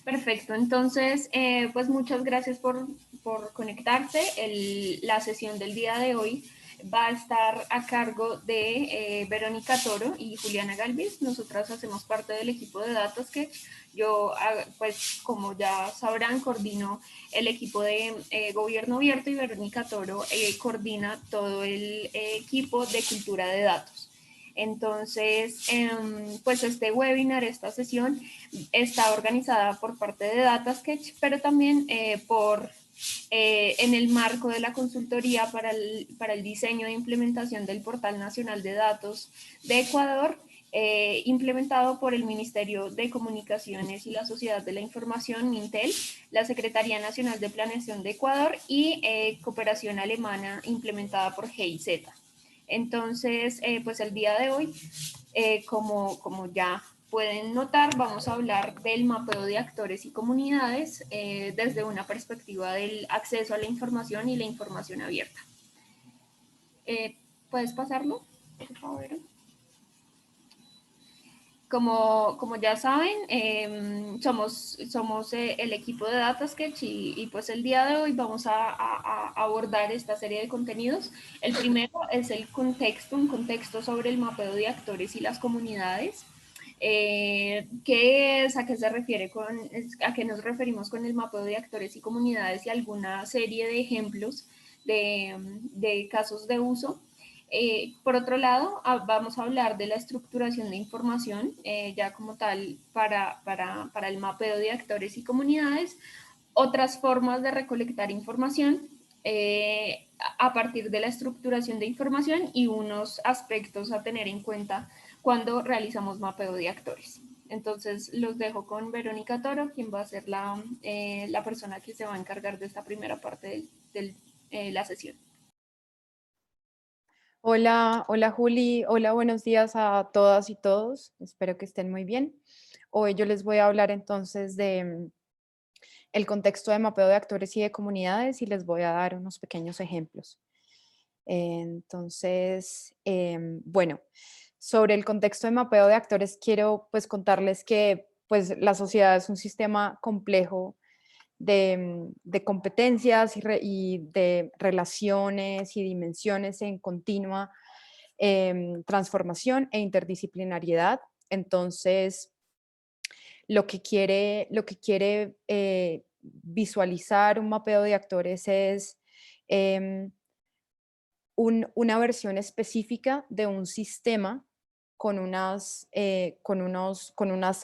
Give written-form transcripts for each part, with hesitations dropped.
Perfecto, entonces, pues muchas gracias por conectarse. La sesión del día de hoy va a estar a cargo de Verónica Toro y Juliana Galvis. Nosotras hacemos parte del equipo de DataSketch. Yo, pues como ya sabrán, coordino el equipo de Gobierno Abierto y Verónica Toro coordina todo el equipo de Cultura de Datos. Entonces, pues este webinar, esta sesión, está organizada por parte de DataSketch, pero también en el marco de la consultoría para el diseño e implementación del Portal Nacional de Datos de Ecuador, implementado por el Ministerio de Comunicaciones y la Sociedad de la Información, Mintel, la Secretaría Nacional de Planeación de Ecuador y Cooperación Alemana, implementada por GIZ. Entonces, pues el día de hoy, como ya pueden notar, vamos a hablar del mapeo de actores y comunidades desde una perspectiva del acceso a la información y la información abierta. ¿Puedes pasarlo, por favor? Como ya saben, somos el equipo de DataSketch y pues el día de hoy vamos a abordar esta serie de contenidos. El primero es el contexto, un contexto sobre el mapeo de actores y las comunidades. ¿Qué es? ¿A qué se refiere a qué nos referimos con el mapeo de actores y comunidades y alguna serie de ejemplos de casos de uso? Por otro lado, vamos a hablar de la estructuración de información, ya como tal para el mapeo de actores y comunidades, otras formas de recolectar información a partir de la estructuración de información y unos aspectos a tener en cuenta cuando realizamos mapeo de actores. Entonces los dejo con Verónica Toro, quien va a ser la persona que se va a encargar de esta primera parte de la sesión. Hola, hola Juli, hola, buenos días a todas y todos. Espero que estén muy bien. Hoy yo les voy a hablar entonces de el contexto de mapeo de actores y de comunidades y les voy a dar unos pequeños ejemplos. Entonces, bueno, sobre el contexto de mapeo de actores quiero pues contarles que pues la sociedad es un sistema complejo de competencias y de relaciones y dimensiones en continua transformación e interdisciplinariedad. Entonces, lo que quiere visualizar un mapeo de actores es em, una versión específica de un sistema con unas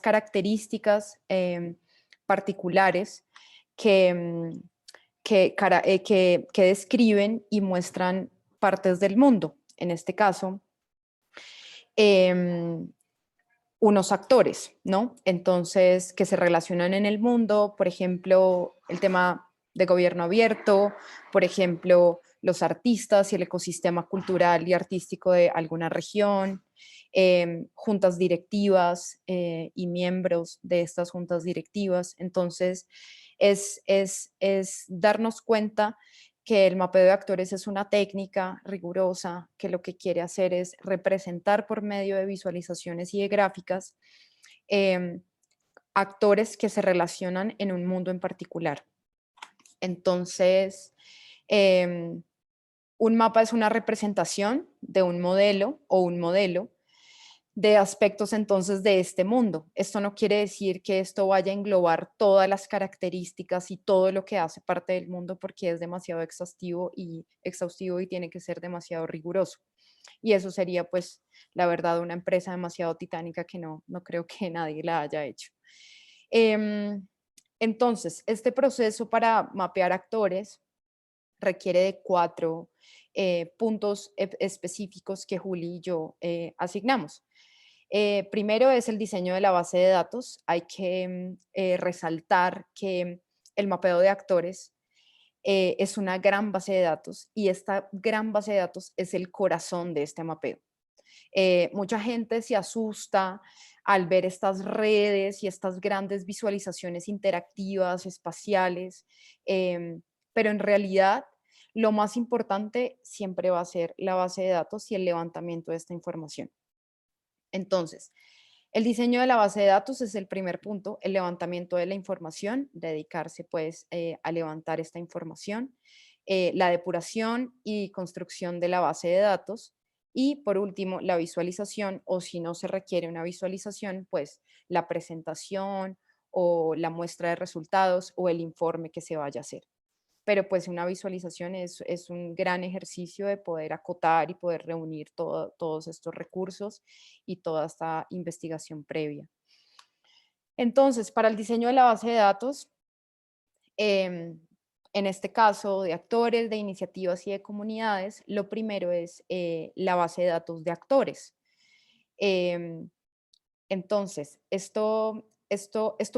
características particulares que, que describen y muestran partes del mundo. En este caso, em, unos actores, ¿no? Entonces, que se relacionan en el mundo, por ejemplo, el tema de gobierno abierto, por ejemplo, los artistas y el ecosistema cultural y artístico de alguna región, juntas directivas y miembros de estas juntas directivas. Entonces, es darnos cuenta que el mapeo de actores es una técnica rigurosa que lo que quiere hacer es representar por medio de visualizaciones y de gráficas em, actores que se relacionan en un mundo en particular. Entonces, em, un mapa es una representación de un modelo o un modelo de aspectos entonces de este mundo. Esto no quiere decir que esto vaya a englobar todas las características y todo lo que hace parte del mundo porque es demasiado exhaustivo y tiene que ser demasiado riguroso. Y eso sería pues la verdad una empresa demasiado titánica que no creo que nadie la haya hecho. Em, entonces, este proceso para mapear actores requiere de 4 puntos específicos que Juli y yo asignamos. Primero es el diseño de la base de datos. Hay que resaltar que el mapeo de actores es una gran base de datos y esta gran base de datos es el corazón de este mapeo. Mucha gente se asusta al ver estas redes y estas grandes visualizaciones interactivas, espaciales, pero en realidad lo más importante siempre va a ser la base de datos y el levantamiento de esta información. Entonces, El diseño de la base de datos es el primer punto, el levantamiento de la información, dedicarse pues a levantar esta información, la depuración y construcción de la base de datos y por último la visualización o si no se requiere una visualización, pues la presentación o la muestra de resultados o el informe que se vaya a hacer. Pero pues una visualización es un gran ejercicio de poder acotar y poder reunir todos estos recursos y toda esta investigación previa. Entonces, para el diseño de la base de datos, em, en este caso de actores, de iniciativas y de comunidades, lo primero es la base de datos de actores. Em, entonces, esto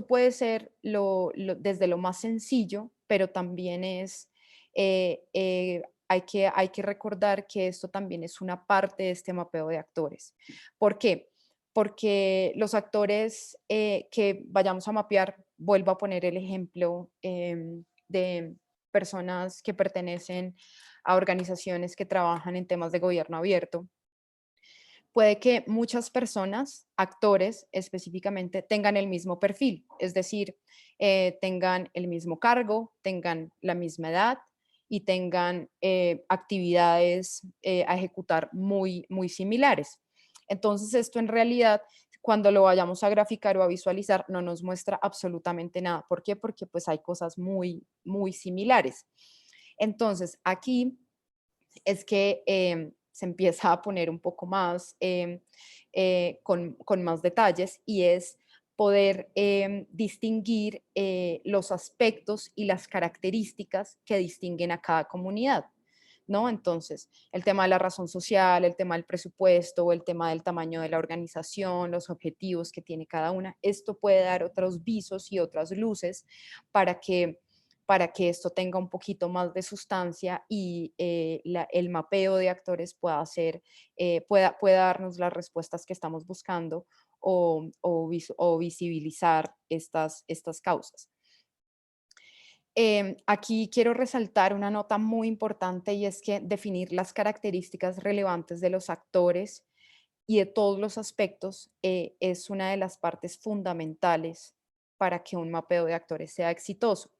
puede ser desde lo más sencillo, pero también es, hay que recordar que esto también es una parte de este mapeo de actores. ¿Por qué? Porque los actores que vayamos a mapear, vuelvo a poner el ejemplo de personas que pertenecen a organizaciones que trabajan en temas de gobierno abierto. Puede que muchas personas, actores específicamente, tengan el mismo perfil, es decir, tengan el mismo cargo, tengan la misma edad y tengan actividades a ejecutar muy similares. Entonces, esto en realidad, cuando lo vayamos a graficar o a visualizar, no nos muestra absolutamente nada. ¿Por qué? Porque pues hay cosas muy similares. Entonces, aquí es que se empieza a poner un poco más con más detalles y es poder distinguir los aspectos y las características que distinguen a cada comunidad. ¿No? Entonces, el tema de la razón social, el tema del presupuesto, el tema del tamaño de la organización, los objetivos que tiene cada una, esto puede dar otros visos y otras luces para que esto tenga un poquito más de sustancia y el mapeo de actores pueda, pueda darnos las respuestas que estamos buscando o visibilizar estas causas. Aquí quiero resaltar una nota muy importante y es que definir las características relevantes de los actores y de todos los aspectos es una de las partes fundamentales para que un mapeo de actores sea exitoso.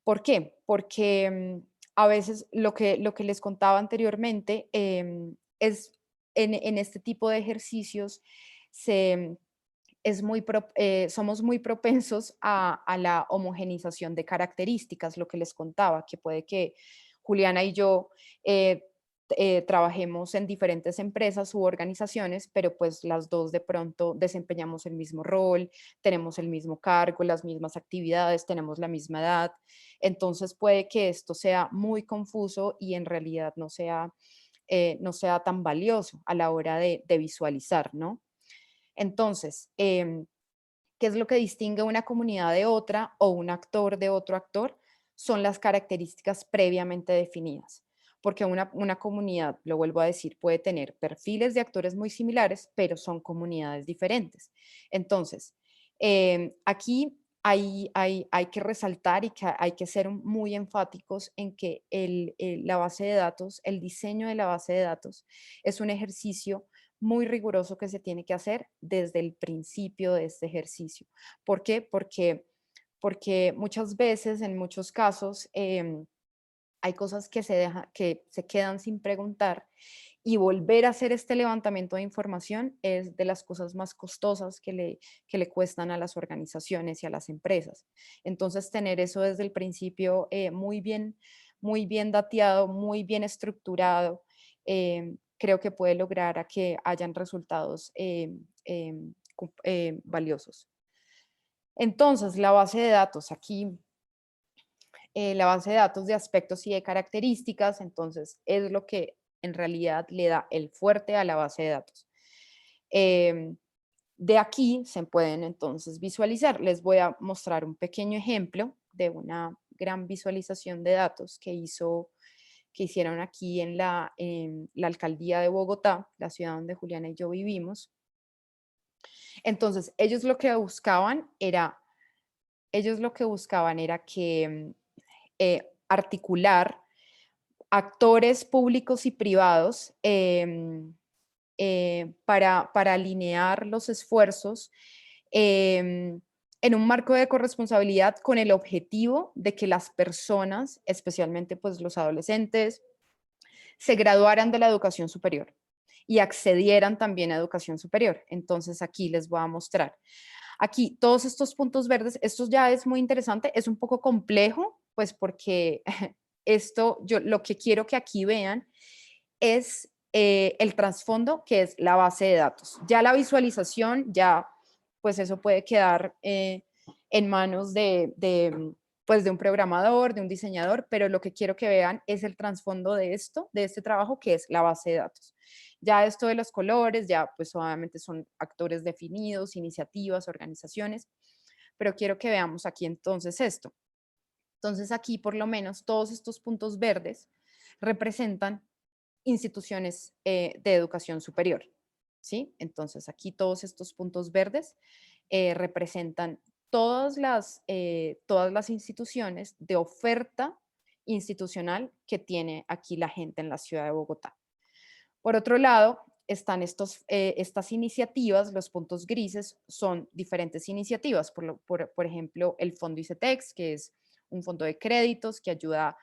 ¿Por qué? Porque a veces lo que les contaba anteriormente es en este tipo de ejercicios se, somos muy propensos a la homogenización de características, lo que les contaba, que puede que Juliana y yo eh, trabajemos en diferentes empresas u organizaciones, pero pues las dos de pronto desempeñamos el mismo rol, tenemos el mismo cargo, las mismas actividades, tenemos la misma edad. Entonces puede que esto sea muy confuso y en realidad no sea tan valioso a la hora de visualizar, ¿no? Entonces, ¿qué es lo que distingue una comunidad de otra o un actor de otro actor? Son las características previamente definidas. Porque una comunidad, lo vuelvo a decir, puede tener perfiles de actores muy similares, pero son comunidades diferentes. Entonces, aquí hay que resaltar y que hay que ser muy enfáticos en que la base de datos, el diseño de la base de datos es un ejercicio muy riguroso que se tiene que hacer desde el principio de este ejercicio. ¿Por qué? Porque muchas veces, en muchos casos, hay cosas que se quedan sin preguntar y volver a hacer este levantamiento de información es de las cosas más costosas que le cuestan a las organizaciones y a las empresas. Entonces, tener eso desde el principio muy bien dateado, muy bien estructurado, creo que puede lograr a que hayan resultados valiosos. Entonces, la base de datos aquí la base de datos de aspectos y de características, entonces es lo que en realidad le da el fuerte a la base de datos. Em, de aquí se pueden entonces visualizar. Les voy a mostrar un pequeño ejemplo de una gran visualización de datos que hicieron aquí en la alcaldía de Bogotá, la ciudad donde Juliana y yo vivimos. Entonces, ellos lo que buscaban era que articular actores públicos y privados para alinear los esfuerzos en un marco de corresponsabilidad con el objetivo de que las personas, especialmente pues los adolescentes, se graduaran de la educación superior y accedieran también a educación superior. Entonces aquí les voy a mostrar. Aquí todos estos puntos verdes, esto ya es muy interesante, es un poco complejo, pues porque esto, yo lo que quiero que aquí vean es el trasfondo, que es la base de datos. Ya la visualización, ya pues eso puede quedar en manos pues de un programador, de un diseñador, pero lo que quiero que vean es el trasfondo de esto, de este trabajo, que es la base de datos. Ya esto de los colores, ya pues obviamente son actores definidos, iniciativas, organizaciones, pero quiero que veamos aquí entonces esto. Entonces aquí por lo menos todos estos puntos verdes representan instituciones de educación superior, ¿sí? Entonces aquí todos estos puntos verdes representan todas las instituciones de oferta institucional que tiene aquí la gente en la ciudad de Bogotá. Por otro lado, están estas iniciativas, los puntos grises, son diferentes iniciativas, por ejemplo, el Fondo ICETEX, que es un fondo de créditos que ayuda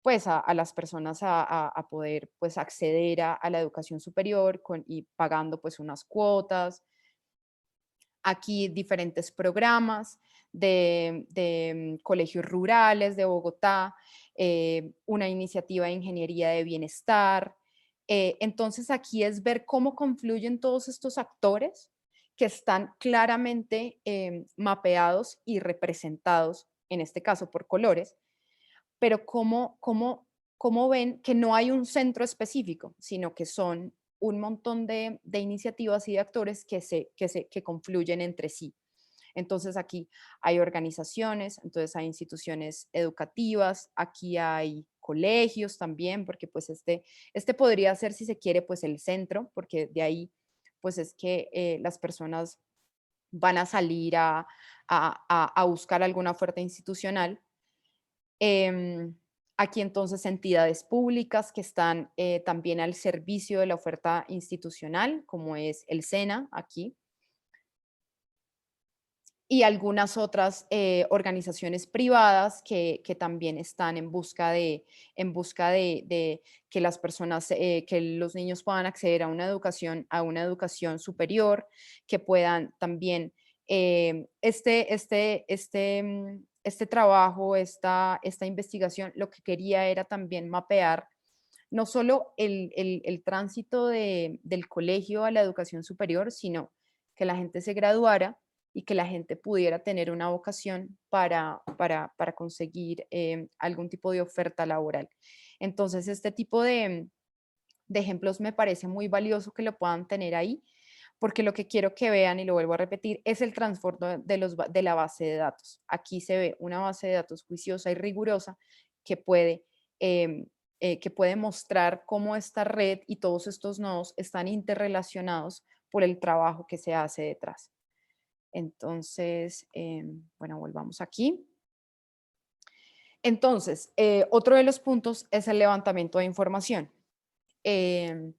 pues a las personas a poder pues acceder a la educación superior y pagando pues unas cuotas. Aquí diferentes programas de colegios rurales de Bogotá, una iniciativa de ingeniería de bienestar. Entonces aquí es ver cómo confluyen todos estos actores que están claramente mapeados y representados, en este caso por colores, pero cómo ven que no hay un centro específico, sino que son un montón de iniciativas y de actores que confluyen entre sí. Entonces aquí hay organizaciones, entonces hay instituciones educativas, aquí hay colegios también, porque pues este podría ser, si se quiere, pues el centro, porque de ahí pues es que las personas van a salir a buscar alguna oferta institucional. Aquí entonces entidades públicas que están también al servicio de la oferta institucional, como es el SENA aquí, y algunas otras organizaciones privadas que también están en busca de que las personas, que los niños puedan acceder a una educación superior, que puedan también, este trabajo, esta investigación, lo que quería era también mapear no solo el tránsito del colegio a la educación superior, sino que la gente se graduara y que la gente pudiera tener una vocación para conseguir algún tipo de oferta laboral. Entonces, este tipo de ejemplos me parece muy valioso que lo puedan tener ahí, porque lo que quiero que vean, y lo vuelvo a repetir, es el transbordo de la base de datos. Aquí se ve una base de datos juiciosa y rigurosa que em, que puede mostrar cómo esta red y todos estos nodos están interrelacionados por el trabajo que se hace detrás. Entonces, bueno, volvamos aquí. Entonces, otro de los puntos es el levantamiento de información. Em,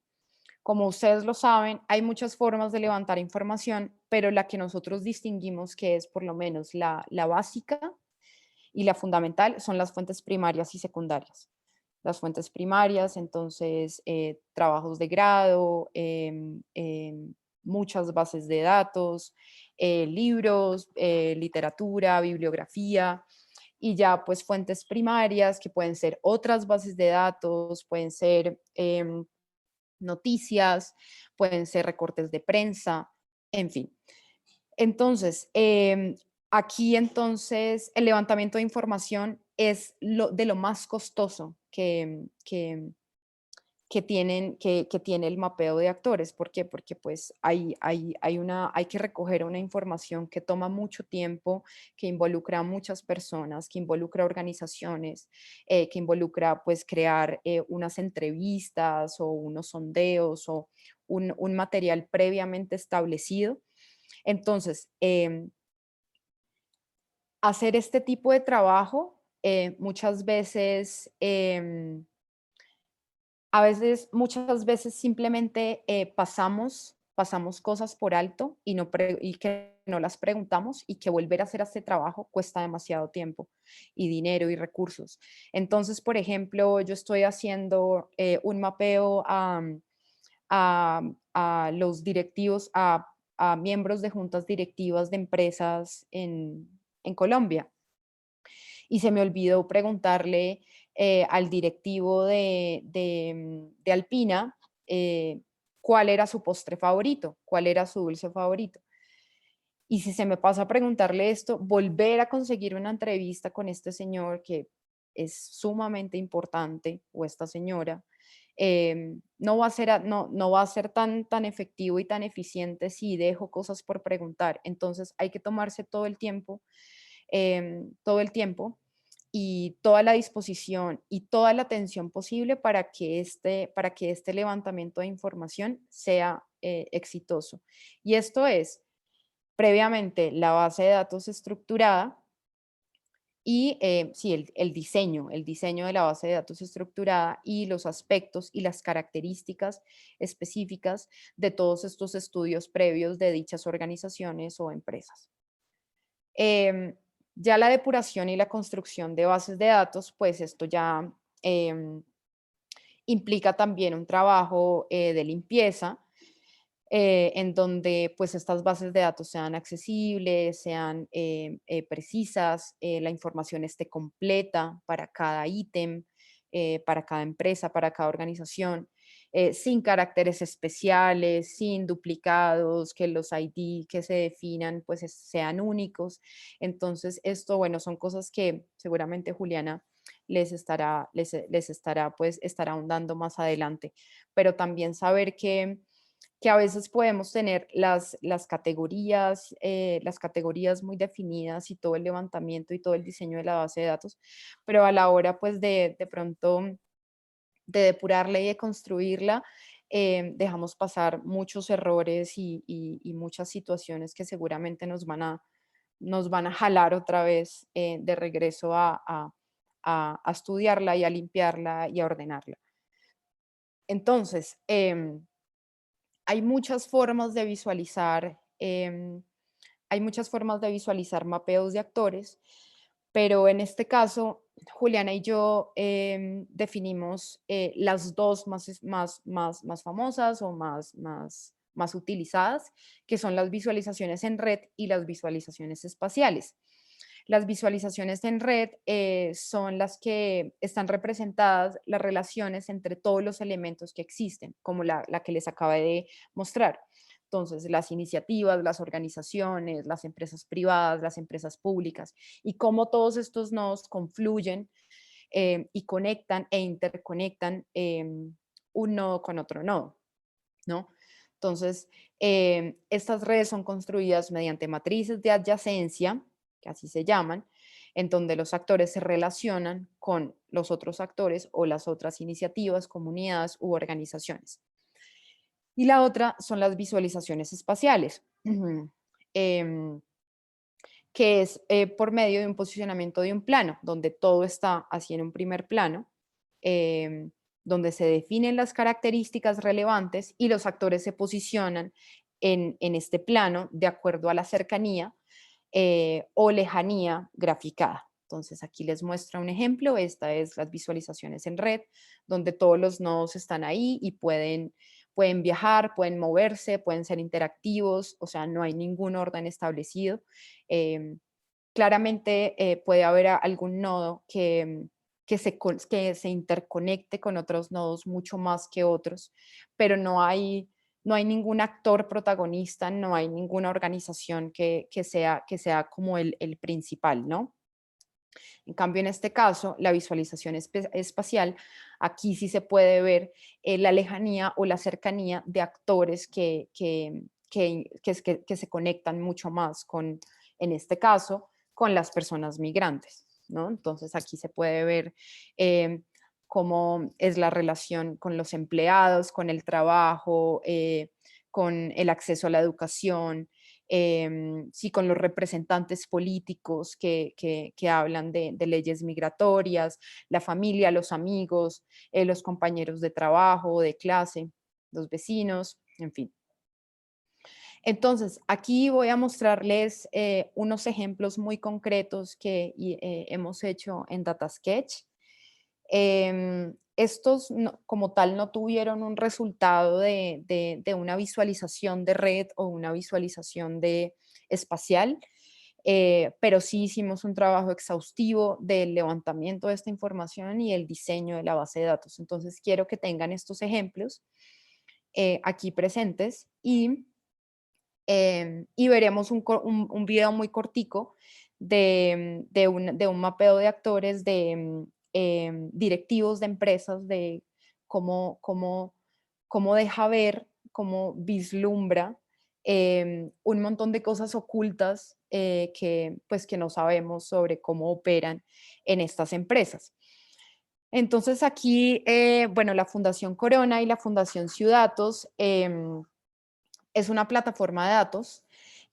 Como ustedes lo saben, hay muchas formas de levantar información, pero la que nosotros distinguimos, que es por lo menos la básica y la fundamental, son las fuentes primarias y secundarias. Las fuentes primarias, entonces, trabajos de grado, muchas bases de datos, libros, literatura, bibliografía, y ya pues fuentes primarias que pueden ser otras bases de datos, pueden ser noticias, pueden ser recortes de prensa, en fin. Entonces, aquí entonces el levantamiento de información es de lo más costoso que tiene el mapeo de actores. ¿Por qué? Porque pues hay que recoger una información que toma mucho tiempo, que involucra a muchas personas, que involucra organizaciones, que involucra pues crear unas entrevistas o unos sondeos o un material previamente establecido. Entonces, hacer este tipo de trabajo muchas veces A veces, muchas veces simplemente pasamos cosas por alto y que no las preguntamos y que volver a hacer este trabajo cuesta demasiado tiempo y dinero y recursos. Entonces, por ejemplo, yo estoy haciendo un mapeo a los directivos, a miembros de juntas directivas de empresas en Colombia. Y se me olvidó preguntarle al directivo de Alpina cuál era su postre favorito, cuál era su dulce favorito. Y si se me pasa a preguntarle esto, volver a conseguir una entrevista con este señor que es sumamente importante, o esta señora, no va a ser, no va a ser tan efectivo y tan eficiente si dejo cosas por preguntar. Entonces hay que tomarse todo el tiempo y toda la disposición y toda la atención posible para que este levantamiento de información sea exitoso. Y esto es previamente la base de datos estructurada y sí, el diseño de la base de datos estructurada y los aspectos y las características específicas de todos estos estudios previos de dichas organizaciones o empresas. Em, ya la depuración y la construcción de bases de datos, pues esto ya em, implica también un trabajo de limpieza en donde pues estas bases de datos sean accesibles, sean precisas, la información esté completa para cada ítem, para cada empresa, para cada organización, sin caracteres especiales, sin duplicados, que los ID que se definan pues sean únicos. Entonces, esto, bueno, son cosas que seguramente Juliana les estará, pues, estará ahondando más adelante, pero también saber que a veces podemos tener las categorías muy definidas y todo el levantamiento y todo el diseño de la base de datos, pero a la hora pues de pronto de depurarla y de construirla, dejamos pasar muchos errores y muchas situaciones que seguramente nos van a jalar otra vez de regreso a estudiarla y a limpiarla y a ordenarla. Entonces, hay muchas formas de visualizar, hay muchas formas de visualizar mapeos de actores, pero en este caso, Juliana y yo definimos las dos más famosas o más utilizadas, que son las visualizaciones en red y las visualizaciones espaciales. Las visualizaciones en red son las que están representadas las relaciones entre todos los elementos que existen, como la que les acabé de mostrar. Entonces, las iniciativas, las organizaciones, las empresas privadas, las empresas públicas, y cómo todos estos nodos confluyen y conectan e interconectan un nodo con otro nodo, ¿no? Entonces, estas redes son construidas mediante matrices de adyacencia, que así se llaman, en donde los actores se relacionan con los otros actores o las otras iniciativas, comunidades u organizaciones. Y la otra son las visualizaciones espaciales, em, que es por medio de un posicionamiento de un plano, donde todo está así en un primer plano, em, donde se definen las características relevantes y los actores se posicionan en este plano de acuerdo a la cercanía o lejanía graficada. Entonces aquí les muestro un ejemplo, esta es las visualizaciones en red, donde todos los nodos están ahí y pueden viajar, pueden moverse, pueden ser interactivos, o sea, no hay ningún orden establecido. Em, claramente puede haber algún nodo que se interconecte con otros nodos mucho más que otros, pero no hay ningún actor protagonista, no hay ninguna organización que sea como el principal, ¿no? En cambio, en este caso, la visualización espacial, aquí sí se puede ver la lejanía o la cercanía de actores que se conectan mucho más con, en este caso, con las personas migrantes, ¿no? Entonces aquí se puede ver cómo es la relación con los empleados, con el trabajo, con el acceso a la educación, sí, con los representantes políticos que hablan de leyes migratorias, la familia, los amigos, los compañeros de trabajo, de clase, los vecinos, en fin. Entonces, aquí voy a mostrarles unos ejemplos muy concretos que hemos hecho en DataSketch. Estos como tal no tuvieron un resultado de una visualización de red o una visualización espacial, pero sí hicimos un trabajo exhaustivo del levantamiento de esta información y el diseño de la base de datos. Entonces quiero que tengan estos ejemplos aquí presentes y veremos un video muy cortico de un mapeo de actores, directivos de empresas, de cómo deja ver, cómo vislumbra un montón de cosas ocultas que no sabemos sobre cómo operan en estas empresas. Entonces aquí, bueno, la Fundación Corona y la Fundación Ciudatos es una plataforma de datos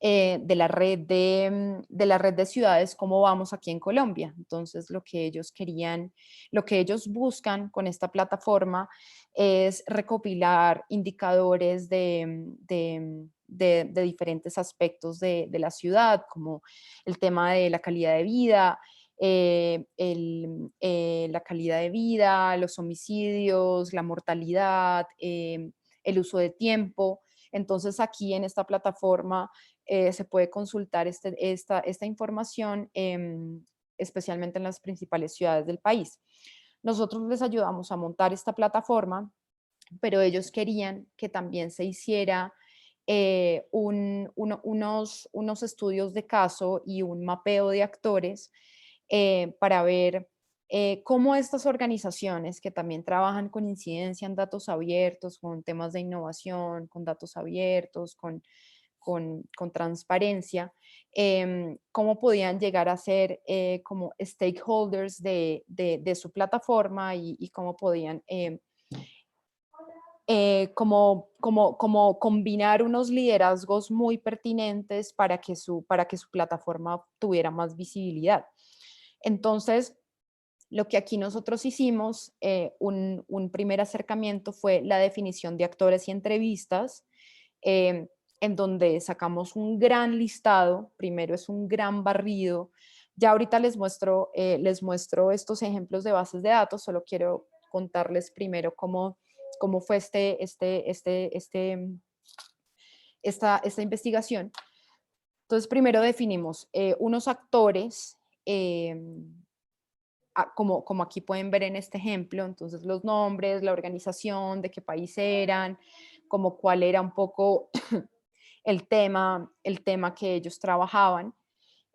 de la red de ciudades como vamos aquí en Colombia. Entonces, lo que ellos buscan con esta plataforma es recopilar indicadores de diferentes aspectos de la ciudad, como el tema de la calidad de vida, la calidad de vida, los homicidios, la mortalidad, el uso de tiempo. Entonces, aquí en esta plataforma se puede consultar esta información, especialmente en las principales ciudades del país. Nosotros les ayudamos a montar esta plataforma, pero ellos querían que también se hiciera unos estudios de caso y un mapeo de actores para ver cómo estas organizaciones que también trabajan con incidencia en datos abiertos, con temas de innovación, con datos abiertos, con transparencia, cómo podían llegar a ser como stakeholders de su plataforma y cómo podían como combinar unos liderazgos muy pertinentes para que su plataforma tuviera más visibilidad. Entonces, lo que aquí nosotros hicimos, un primer acercamiento fue la definición de actores y entrevistas, en donde sacamos un gran listado, primero es un gran barrido. Ya ahorita les muestro estos ejemplos de bases de datos, solo quiero contarles primero cómo fue esta investigación. Entonces, primero definimos unos actores, como aquí pueden ver en este ejemplo, entonces los nombres, la organización, de qué país eran, como cuál era un poco el tema que ellos trabajaban.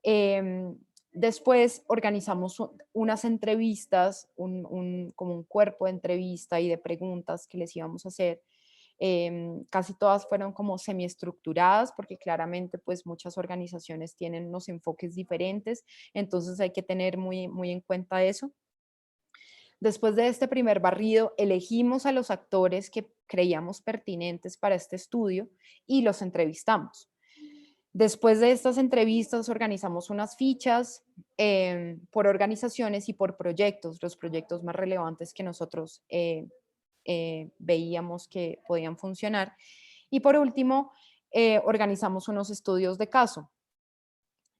Em, Después organizamos unas entrevistas, como un cuerpo de entrevista y de preguntas que les íbamos a hacer. Casi todas fueron como semiestructuradas porque claramente pues muchas organizaciones tienen unos enfoques diferentes, entonces hay que tener muy, muy en cuenta eso. Después de este primer barrido, elegimos a los actores que creíamos pertinentes para este estudio y los entrevistamos. Después de estas entrevistas organizamos unas fichas por organizaciones y por proyectos, los proyectos más relevantes que nosotros veíamos que podían funcionar. Y por último, organizamos unos estudios de caso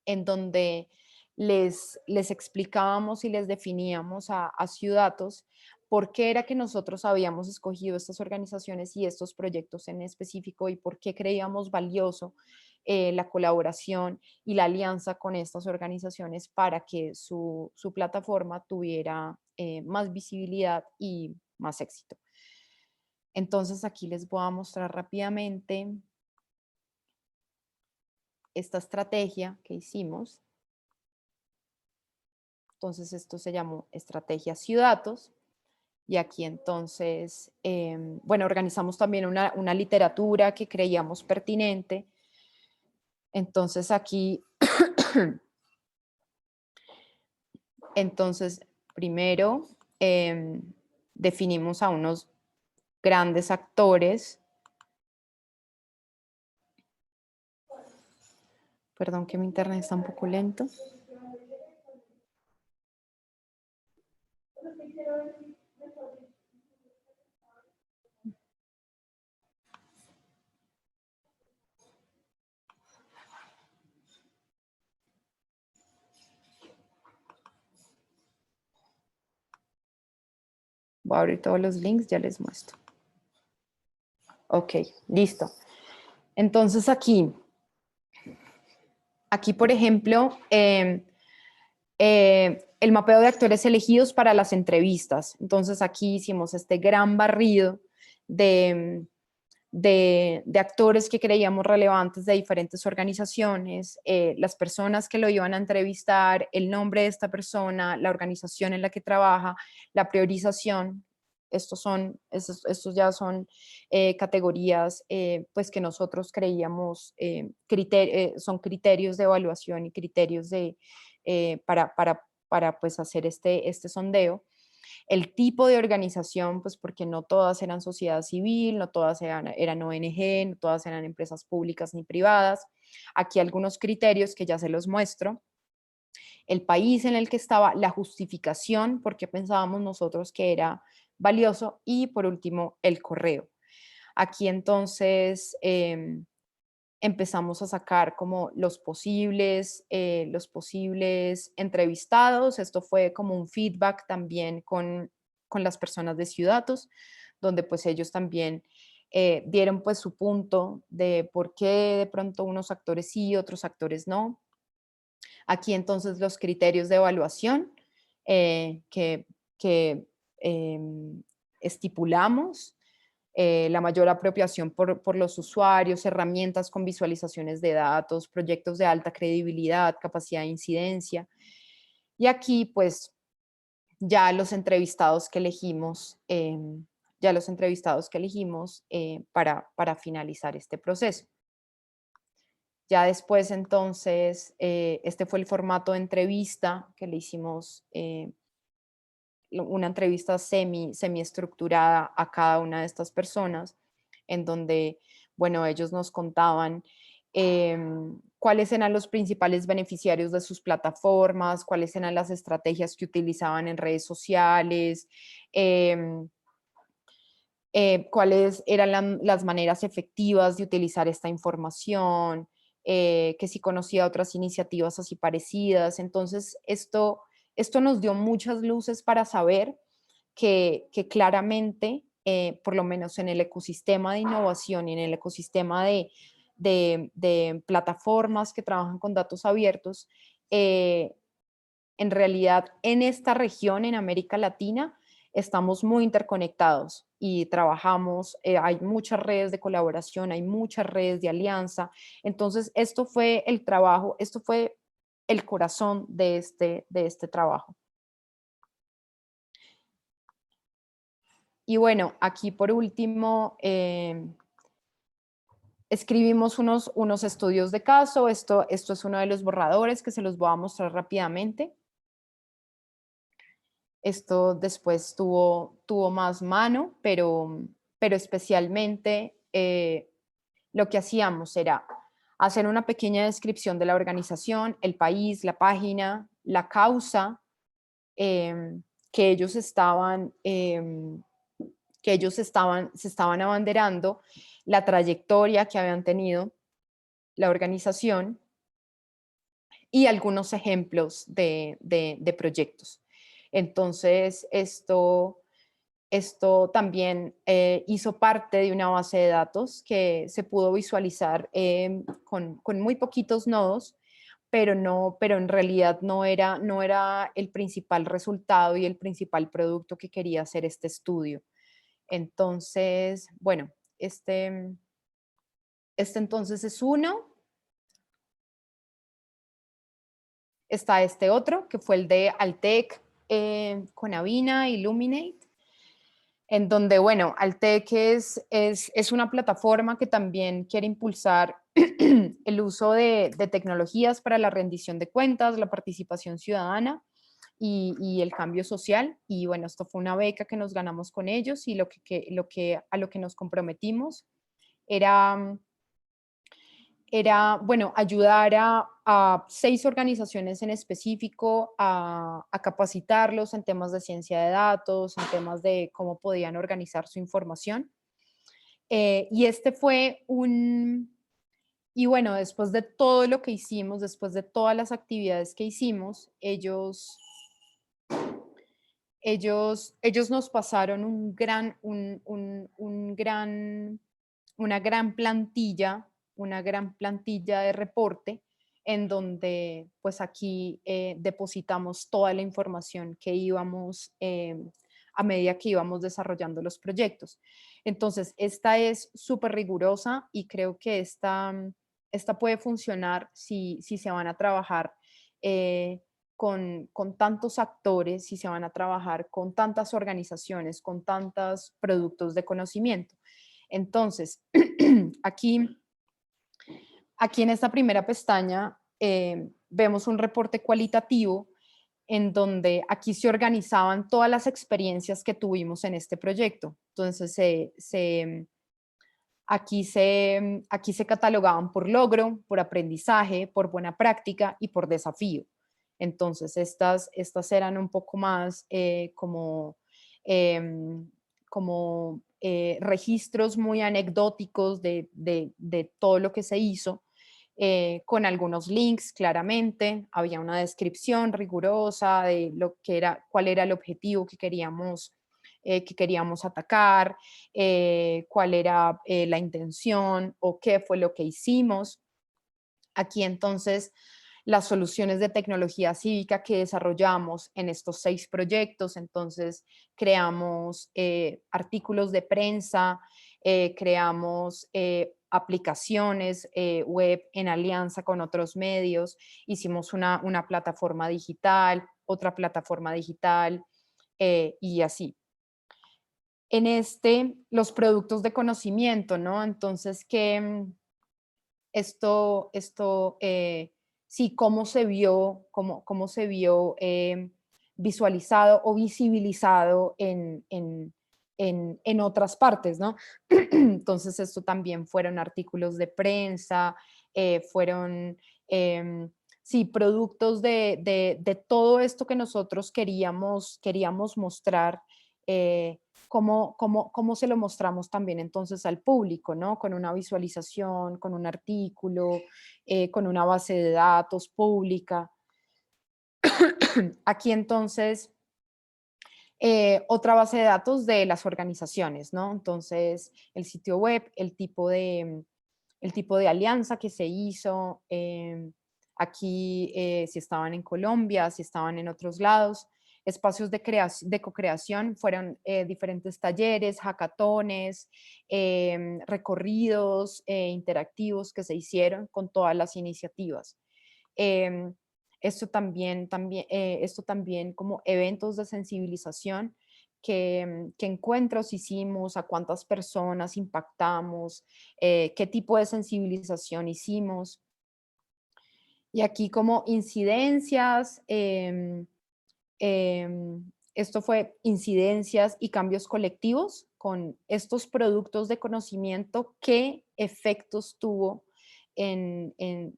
en donde les explicábamos y les definíamos a Ciudatos por qué era que nosotros habíamos escogido estas organizaciones y estos proyectos en específico y por qué creíamos valioso la colaboración y la alianza con estas organizaciones para que su plataforma tuviera más visibilidad y más éxito. Entonces aquí les voy a mostrar rápidamente esta estrategia que hicimos. Entonces esto se llamó Estrategia Ciudatos. Y aquí entonces, bueno, organizamos también una literatura que creíamos pertinente. Entonces aquí, entonces primero definimos a unos grandes actores. Perdón que mi internet está un poco lento. Voy a abrir todos los links, ya les muestro. Ok, listo. Entonces aquí, por ejemplo, el mapeo de actores elegidos para las entrevistas. Entonces aquí hicimos este gran barrido de, de actores que creíamos relevantes de diferentes organizaciones, las personas que lo iban a entrevistar, el nombre de esta persona, la organización en la que trabaja, la priorización. Estos ya son categorías pues que nosotros creíamos son criterios de evaluación y criterios para pues hacer este sondeo. El tipo de organización, pues porque no todas eran sociedad civil, no todas eran ONG, no todas eran empresas públicas ni privadas. Aquí algunos criterios que ya se los muestro. El país en el que estaba, la justificación, porque pensábamos nosotros que era valioso, y por último, el correo. Aquí entonces empezamos a sacar como los posibles entrevistados. Esto fue como un feedback también con las personas de Ciuddatos, donde pues ellos también dieron pues su punto de por qué de pronto unos actores sí, otros actores no. Aquí entonces los criterios de evaluación que estipulamos, la mayor apropiación por los usuarios, herramientas con visualizaciones de datos, proyectos de alta credibilidad, capacidad de incidencia. Y aquí, pues, ya los entrevistados que elegimos, para finalizar este proceso. Ya después, entonces, este fue el formato de entrevista que le hicimos, una entrevista semiestructurada a cada una de estas personas, en donde, bueno, ellos nos contaban cuáles eran los principales beneficiarios de sus plataformas, cuáles eran las estrategias que utilizaban en redes sociales, cuáles eran las maneras efectivas de utilizar esta información, que si conocía otras iniciativas así parecidas. Entonces, esto nos dio muchas luces para saber que claramente, por lo menos en el ecosistema de innovación y en el ecosistema de plataformas que trabajan con datos abiertos, en realidad en esta región, en América Latina, estamos muy interconectados y trabajamos, hay muchas redes de colaboración, hay muchas redes de alianza. Entonces, esto fue el trabajo, esto fue el corazón de este trabajo. Y bueno, aquí por último, escribimos unos estudios de caso. Esto es uno de los borradores que se los voy a mostrar rápidamente. Esto después tuvo más mano, pero especialmente lo que hacíamos era hacer una pequeña descripción de la organización, el país, la página, la causa que ellos se estaban abanderando, la trayectoria que habían tenido la organización y algunos ejemplos de proyectos. Entonces, esto también hizo parte de una base de datos que se pudo visualizar con muy poquitos nodos, pero en realidad no era el principal resultado y el principal producto que quería hacer este estudio. Entonces, bueno, este entonces es uno. Está este otro, que fue el de Altec, Conavina, Illuminate, en donde, bueno, Altec es una plataforma que también quiere impulsar el uso de tecnologías para la rendición de cuentas, la participación ciudadana y el cambio social. Y bueno, esto fue una beca que nos ganamos con ellos y a lo que nos comprometimos era era, bueno, ayudar a 6 organizaciones en específico a capacitarlos en temas de ciencia de datos, en temas de cómo podían organizar su información. Y este fue y bueno, después de todo lo que hicimos, después de todas las actividades que hicimos, ellos nos pasaron una gran plantilla de reporte en donde pues aquí depositamos toda la información que íbamos a medida que íbamos desarrollando los proyectos. Entonces, esta es súper rigurosa y creo que esta puede funcionar si se van a trabajar con tantos actores, si se van a trabajar con tantas organizaciones, con tantos productos de conocimiento. Entonces, aquí, aquí en esta primera pestaña vemos un reporte cualitativo en donde aquí se organizaban todas las experiencias que tuvimos en este proyecto. Entonces, aquí se catalogaban por logro, por aprendizaje, por buena práctica y por desafío. Entonces, estas eran un poco más em, registros muy anecdóticos de todo lo que se hizo, con algunos links claramente, había una descripción rigurosa de lo que era, cuál era el objetivo que queríamos atacar, cuál era la intención o qué fue lo que hicimos. Aquí entonces las soluciones de tecnología cívica que desarrollamos en estos 6 proyectos, entonces creamos artículos de prensa, creamos aplicaciones web en alianza con otros medios, hicimos una plataforma digital, otra plataforma digital y así. En los productos de conocimiento, ¿no? Entonces, sí, cómo se vio visualizado o visibilizado en otras partes, ¿no? Entonces, esto también fueron artículos de prensa, fueron, sí, productos de todo esto que nosotros queríamos mostrar. Cómo se lo mostramos también entonces al público, ¿no? Con una visualización, con un artículo, con una base de datos pública. Aquí entonces, otra base de datos de las organizaciones, ¿no? Entonces, el sitio web, el tipo de alianza que se hizo, aquí si estaban en Colombia, si estaban en otros lados, espacios de co-creación, fueron diferentes talleres, hackatones, recorridos interactivos que se hicieron con todas las iniciativas. Em, esto también como eventos de sensibilización, qué encuentros hicimos, a cuántas personas impactamos, qué tipo de sensibilización hicimos. Y aquí como incidencias, esto fue incidencias y cambios colectivos con estos productos de conocimiento, qué efectos tuvo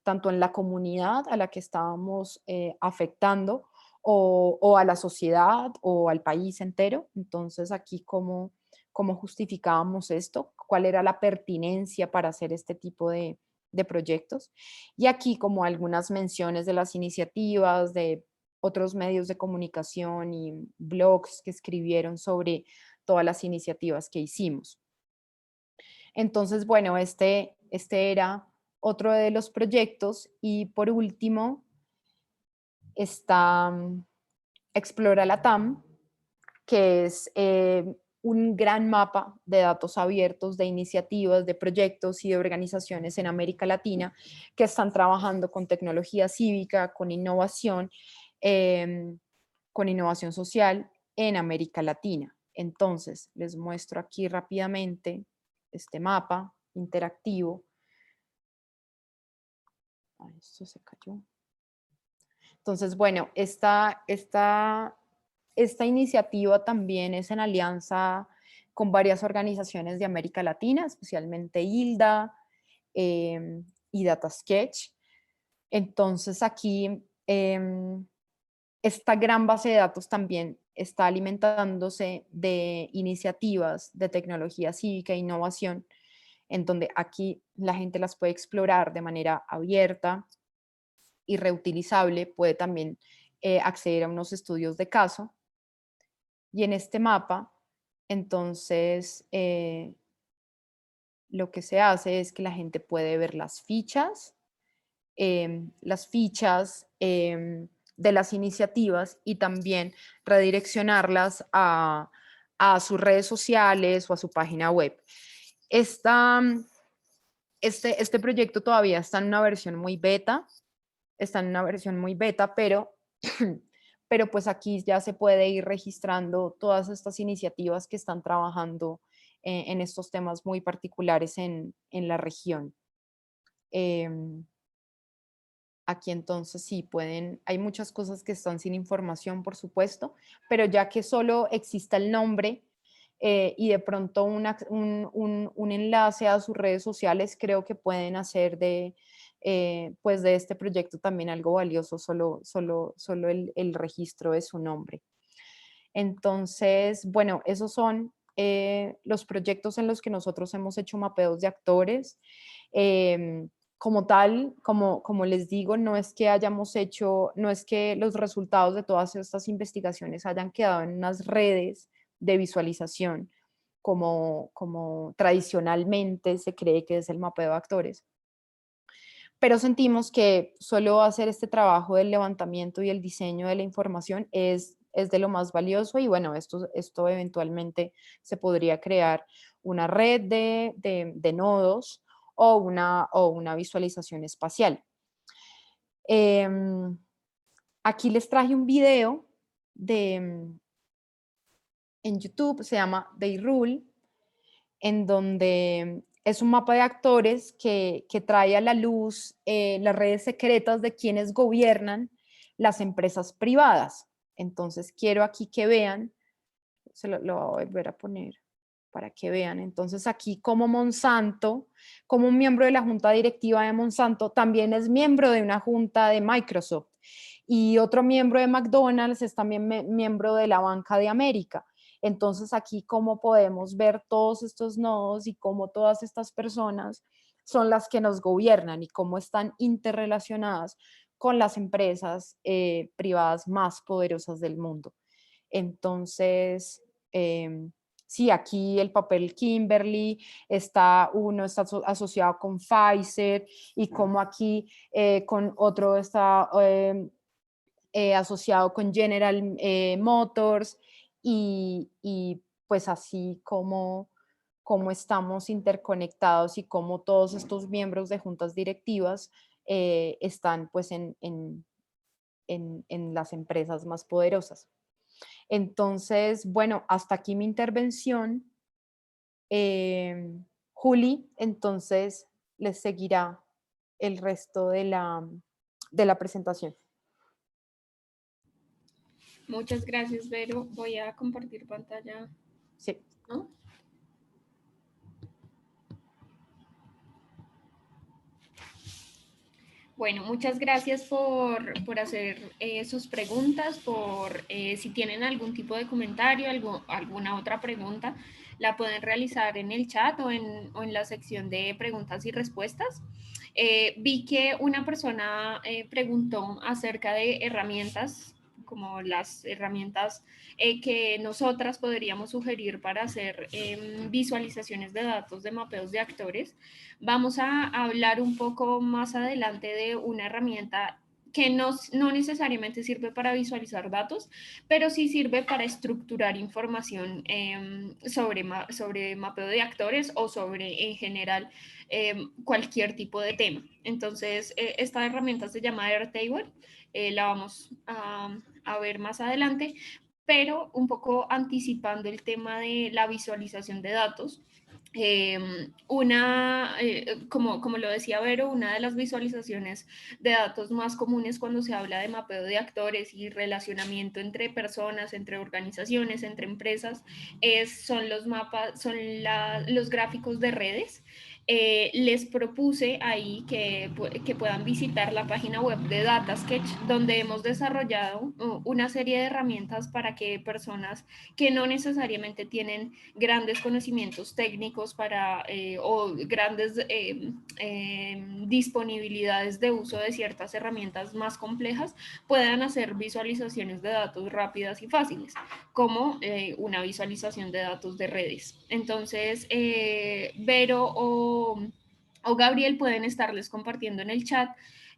tanto en la comunidad a la que estábamos afectando o a la sociedad o al país entero. Entonces aquí cómo justificábamos esto, cuál era la pertinencia para hacer este tipo de proyectos. Y aquí como algunas menciones de las iniciativas, de otros medios de comunicación y blogs que escribieron sobre todas las iniciativas que hicimos. Entonces, bueno, este era otro de los proyectos y por último está Explora Latam, que es un gran mapa de datos abiertos, de iniciativas, de proyectos y de organizaciones en América Latina que están trabajando con tecnología cívica, em, con innovación social en América Latina. Entonces, les muestro aquí rápidamente este mapa interactivo. Ay, esto se cayó. Entonces, bueno, esta iniciativa también es en alianza con varias organizaciones de América Latina, especialmente ILDA, y DataSketch. Entonces aquí esta gran base de datos también está alimentándose de iniciativas de tecnología cívica e innovación, en donde aquí la gente las puede explorar de manera abierta y reutilizable, puede también acceder a unos estudios de caso. Y en este mapa, entonces, lo que se hace es que la gente puede ver las fichas de las iniciativas y también redireccionarlas a sus redes sociales o a su página web. Este proyecto todavía está en una versión muy beta, pero, pero pues aquí ya se puede ir registrando todas estas iniciativas que están trabajando en estos temas muy particulares en la región. Em, Aquí entonces sí pueden, hay muchas cosas que están sin información, por supuesto, pero ya que solo exista el nombre y de pronto un enlace a sus redes sociales, creo que pueden hacer pues de este proyecto también algo valioso, solo el registro de su nombre. Entonces, bueno, esos son los proyectos en los que nosotros hemos hecho mapeos de actores. Como tal, como les digo, no es que hayamos hecho, no es que los resultados de todas estas investigaciones hayan quedado en unas redes de visualización, como tradicionalmente se cree que es el mapeo de actores. Pero sentimos que solo hacer este trabajo del levantamiento y el diseño de la información es de lo más valioso y bueno, esto eventualmente se podría crear una red de nodos o una visualización espacial. Aquí les traje un video en YouTube, se llama They Rule, en donde es un mapa de actores que trae a la luz las redes secretas de quienes gobiernan las empresas privadas. Entonces quiero aquí que vean, lo voy a volver a poner para que vean. Entonces aquí como Monsanto, como un miembro de la junta directiva de Monsanto, también es miembro de una junta de Microsoft. Y otro miembro de McDonald's es también miembro de la Banca de América. Entonces aquí cómo podemos ver todos estos nodos y cómo todas estas personas son las que nos gobiernan y cómo están interrelacionadas con las empresas privadas más poderosas del mundo. Entonces, sí, aquí el papel Kimberly, uno está asociado con Pfizer y como aquí con otro está asociado con General Motors y pues así como estamos interconectados y como todos estos miembros de juntas directivas están pues en las empresas más poderosas. Entonces, bueno, hasta aquí mi intervención. Juli, entonces les seguirá el resto de la presentación. Muchas gracias, Vero. Voy a compartir pantalla. Sí. ¿No? Bueno, muchas gracias por hacer sus preguntas, si tienen algún tipo de comentario, alguna otra pregunta, la pueden realizar en el chat o en la sección de preguntas y respuestas. Vi que una persona preguntó acerca de herramientas, como las herramientas que nosotras podríamos sugerir para hacer visualizaciones de datos de mapeos de actores. Vamos a hablar un poco más adelante de una herramienta que no necesariamente sirve para visualizar datos, pero sí sirve para estructurar información sobre mapeo de actores o sobre, en general, cualquier tipo de tema. Entonces, esta herramienta se llama Airtable, la vamos a ver más adelante, pero un poco anticipando el tema de la visualización de datos. Como lo decía Vero, una de las visualizaciones de datos más comunes cuando se habla de mapeo de actores y relacionamiento entre personas, entre organizaciones, entre empresas, son los mapas, son los gráficos de redes. les propuse ahí que puedan visitar la página web de Datasketch, donde hemos desarrollado una serie de herramientas para que personas que no necesariamente tienen grandes conocimientos técnicos o grandes disponibilidades de uso de ciertas herramientas más complejas puedan hacer visualizaciones de datos rápidas y fáciles, como una visualización de datos de redes. Entonces, Vero o Gabriel pueden estarles compartiendo en el chat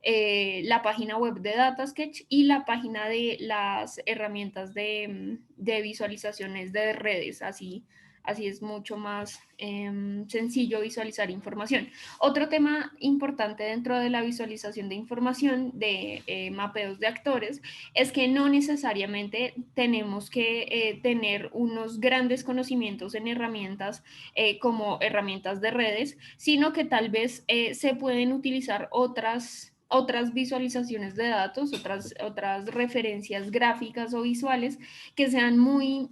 la página web de Datasketch y la página de las herramientas de visualizaciones de redes, así es mucho más sencillo visualizar información. Otro tema importante dentro de la visualización de información de mapeos de actores es que no necesariamente tenemos que tener unos grandes conocimientos en herramientas como herramientas de redes, sino que tal vez se pueden utilizar otras visualizaciones de datos, otras referencias gráficas o visuales que sean muy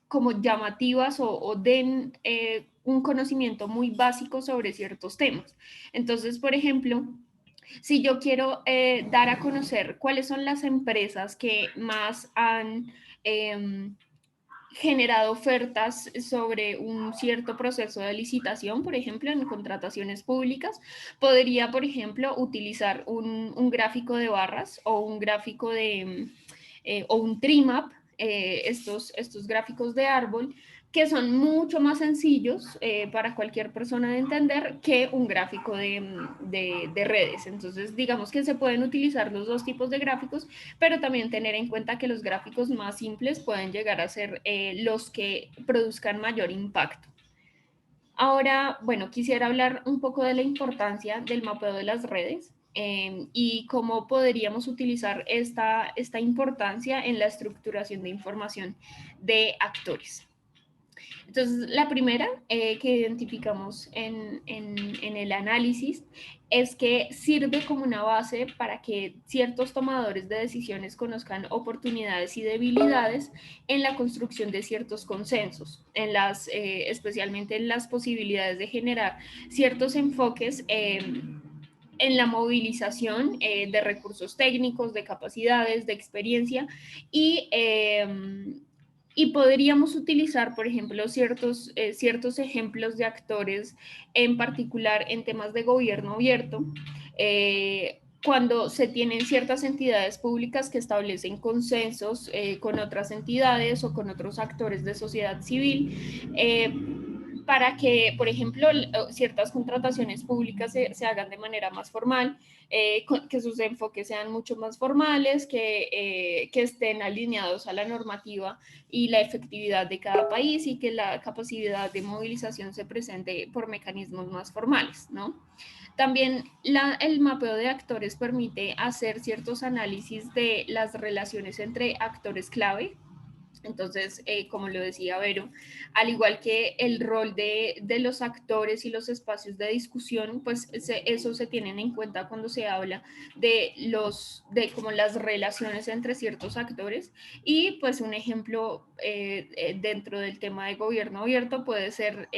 como llamativas o den un conocimiento muy básico sobre ciertos temas. Entonces, por ejemplo, si yo quiero dar a conocer cuáles son las empresas que más han generado ofertas sobre un cierto proceso de licitación, por ejemplo, en contrataciones públicas, podría, por ejemplo, utilizar un gráfico de barras o un gráfico o un trimap, estos gráficos de árbol, que son mucho más sencillos para cualquier persona de entender que un gráfico de redes. Entonces, digamos que se pueden utilizar los dos tipos de gráficos, pero también tener en cuenta que los gráficos más simples pueden llegar a ser los que produzcan mayor impacto. Ahora, bueno, quisiera hablar un poco de la importancia del mapeo de las redes y cómo podríamos utilizar esta importancia en la estructuración de información de actores. Entonces, la primera que identificamos en el análisis es que sirve como una base para que ciertos tomadores de decisiones conozcan oportunidades y debilidades en la construcción de ciertos consensos, especialmente en las posibilidades de generar ciertos enfoques en la movilización de recursos técnicos, de capacidades, de experiencia y podríamos utilizar, por ejemplo, ciertos ejemplos de actores, en particular en temas de gobierno abierto, cuando se tienen ciertas entidades públicas que establecen consensos con otras entidades o con otros actores de sociedad civil, para que, por ejemplo, ciertas contrataciones públicas se hagan de manera más formal, que sus enfoques sean mucho más formales, que estén alineados a la normativa y la efectividad de cada país y que la capacidad de movilización se presente por mecanismos más formales, ¿no? También el mapeo de actores permite hacer ciertos análisis de las relaciones entre actores clave. Entonces, como lo decía Vero, al igual que el rol de los actores y los espacios de discusión, pues eso se tienen en cuenta cuando se habla de como las relaciones entre ciertos actores. Y pues un ejemplo dentro del tema de gobierno abierto puede ser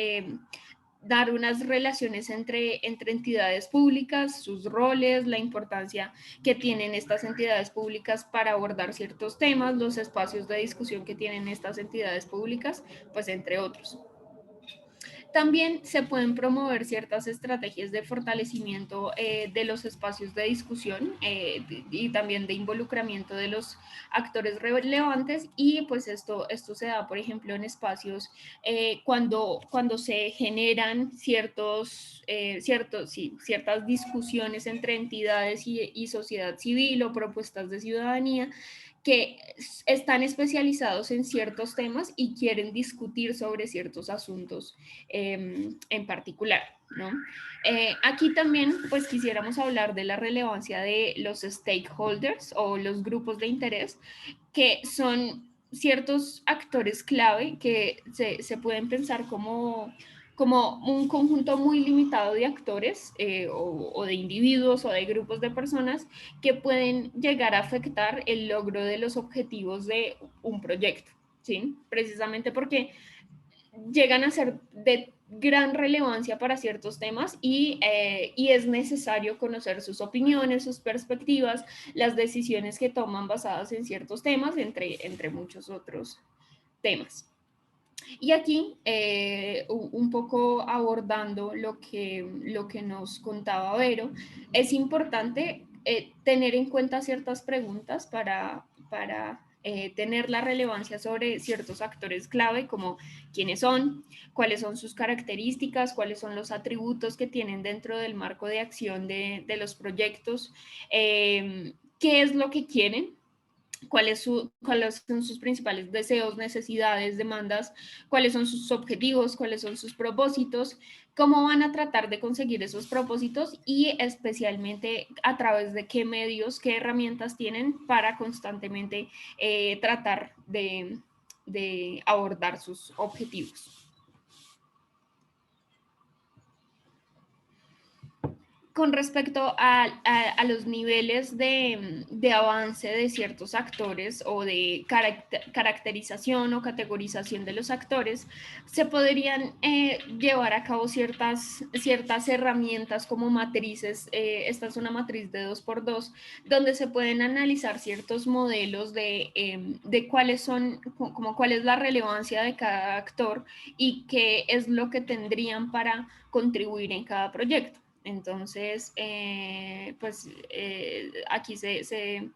dar unas relaciones entre entidades públicas, sus roles, la importancia que tienen estas entidades públicas para abordar ciertos temas, los espacios de discusión que tienen estas entidades públicas, pues entre otros. También se pueden promover ciertas estrategias de fortalecimiento de los espacios de discusión y también de involucramiento de los actores relevantes y pues esto se da, por ejemplo, en espacios cuando se generan ciertas discusiones entre entidades y sociedad civil o propuestas de ciudadanía que están especializados en ciertos temas y quieren discutir sobre ciertos asuntos en particular, ¿no? Aquí también, pues quisiéramos hablar de la relevancia de los stakeholders o los grupos de interés, que son ciertos actores clave que se pueden pensar como un conjunto muy limitado de actores o de individuos o de grupos de personas que pueden llegar a afectar el logro de los objetivos de un proyecto, ¿sí? Precisamente porque llegan a ser gran relevancia para ciertos temas y es necesario conocer sus opiniones, sus perspectivas, las decisiones que toman basadas en ciertos temas, entre muchos otros temas. Y aquí, un poco abordando lo que nos contaba Vero, es importante tener en cuenta ciertas preguntas para tener la relevancia sobre ciertos actores clave, como quiénes son, cuáles son sus características, cuáles son los atributos que tienen dentro del marco de acción de los proyectos, qué es lo que quieren, cuáles son sus principales deseos, necesidades, demandas, cuáles son sus objetivos, cuáles son sus propósitos, cómo van a tratar de conseguir esos propósitos y especialmente a través de qué medios, qué herramientas tienen para constantemente tratar de abordar sus objetivos. Con respecto a los niveles de avance de ciertos actores o de caracterización o categorización de los actores, se podrían llevar a cabo ciertas herramientas como matrices. Esta es una matriz de 2x2, donde se pueden analizar ciertos modelos de cuáles son, como cuál es la relevancia de cada actor y qué es lo que tendrían para contribuir en cada proyecto. Entonces, aquí se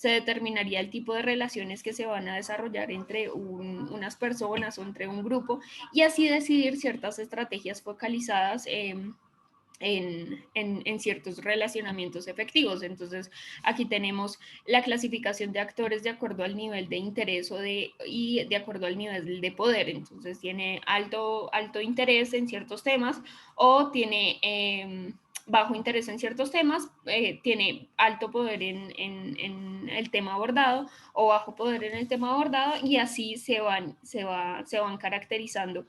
determinaría el tipo de relaciones que se van a desarrollar entre unas personas o entre un grupo y así decidir ciertas estrategias focalizadas en ciertos relacionamientos efectivos. Entonces, aquí tenemos la clasificación de actores de acuerdo al nivel de interés y de acuerdo al nivel de poder. Entonces, tiene alto interés en ciertos temas o tiene bajo interés en ciertos temas, tiene alto poder en el tema abordado o bajo poder en el tema abordado y así se van caracterizando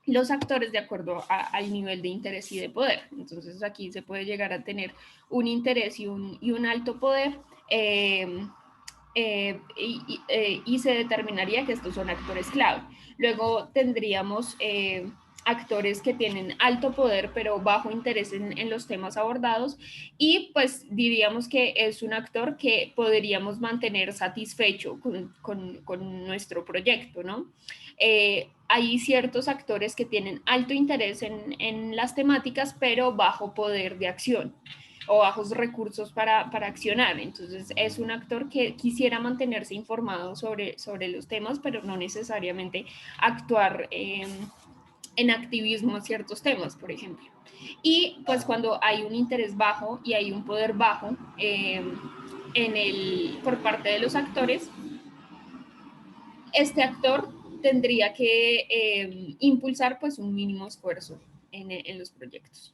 los actores de acuerdo al nivel de interés y de poder. Entonces aquí se puede llegar a tener un interés y un alto poder y se determinaría que estos son actores clave. Luego tendríamos actores que tienen alto poder pero bajo interés en los temas abordados y pues diríamos que es un actor que podríamos mantener satisfecho con nuestro proyecto, ¿no? Hay ciertos actores que tienen alto interés en las temáticas pero bajo poder de acción o bajos recursos para accionar. Entonces es un actor que quisiera mantenerse informado sobre los temas, pero no necesariamente actuar en activismo en ciertos temas, por ejemplo. Y pues cuando hay un interés bajo y hay un poder bajo por parte de los actores, este actor tendría que impulsar pues un mínimo esfuerzo en los proyectos.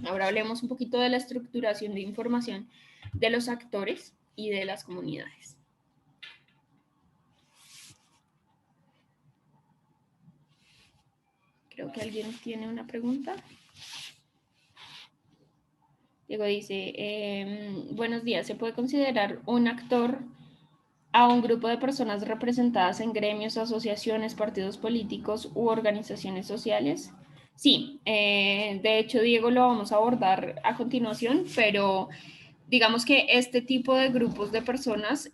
Ahora hablemos un poquito de la estructuración de información de los actores y de las comunidades. Creo que alguien tiene una pregunta. Diego dice, buenos días, ¿se puede considerar un actor a un grupo de personas representadas en gremios, asociaciones, partidos políticos u organizaciones sociales? Sí, de hecho, Diego, lo vamos a abordar a continuación, pero digamos que este tipo de grupos de personas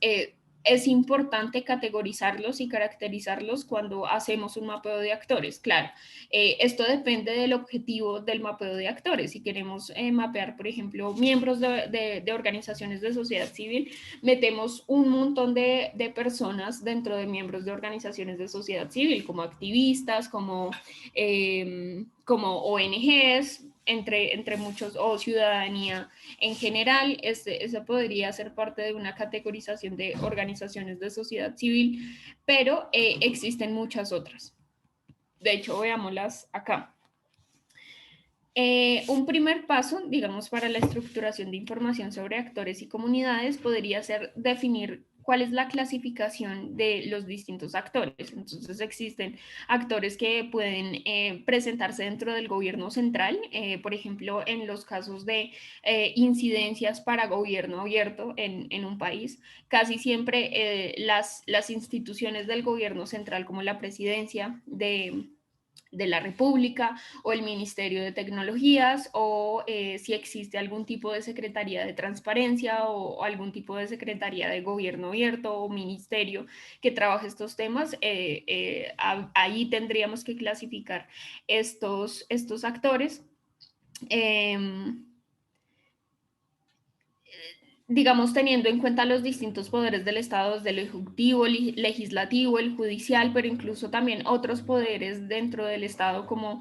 es importante categorizarlos y caracterizarlos cuando hacemos un mapeo de actores. Claro, esto depende del objetivo del mapeo de actores. Si queremos mapear, por ejemplo, miembros de organizaciones de sociedad civil, metemos un montón de personas dentro de miembros de organizaciones de sociedad civil, como activistas, como ONGs, entre muchos, o ciudadanía en general. Ese podría ser parte de una categorización de organizaciones de sociedad civil, pero existen muchas otras. De hecho, veámoslas acá. Un primer paso, digamos, para la estructuración de información sobre actores y comunidades podría ser definir cuál es la clasificación de los distintos actores. Entonces existen actores que pueden presentarse dentro del gobierno central, por ejemplo, en los casos de incidencias para gobierno abierto en un país. Casi siempre las instituciones del gobierno central, como la presidencia de la República o el Ministerio de Tecnologías o si existe algún tipo de Secretaría de Transparencia o algún tipo de Secretaría de Gobierno Abierto o ministerio que trabaje estos temas, ahí tendríamos que clasificar estos actores. Eh, digamos, teniendo en cuenta los distintos poderes del Estado, desde el ejecutivo, legislativo, el judicial, pero incluso también otros poderes dentro del Estado, como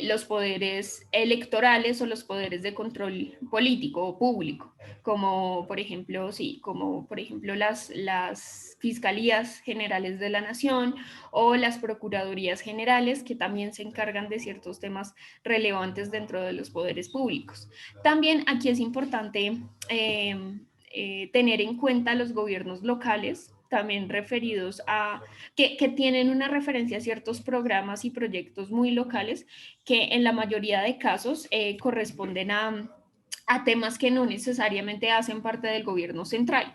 los poderes electorales o los poderes de control político o público, como por ejemplo, sí, como por ejemplo las fiscalías generales de la nación o las procuradurías generales, que también se encargan de ciertos temas relevantes dentro de los poderes públicos. También aquí es importante tener en cuenta los gobiernos locales, también referidos a, que tienen una referencia a ciertos programas y proyectos muy locales que en la mayoría de casos corresponden a temas que no necesariamente hacen parte del gobierno central.